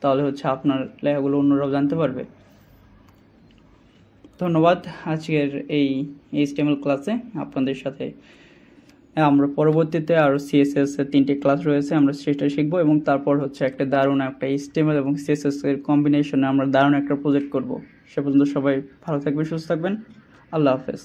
তাহলে হচ্ছে আপনার লেখাগুলো অন্যরাও জানতে পারবে। ধন্যবাদ। আজকের এই HTML ক্লাসে আপনাদের সাথে আমরা পরবর্তীতে আরও CSS এর 3টে ক্লাস রয়েছে, আমরা সেটা শিখবো, এবং তারপর হচ্ছে একটা দারুণ একটা HTML এবং CSS এর কম্বিনেশনে আমরা দারুণ একটা প্রজেক্ট করব। সে পর্যন্ত সবাই ভালো থাকবেন, সুস্থ থাকবেন। আল্লাহ হাফেজ।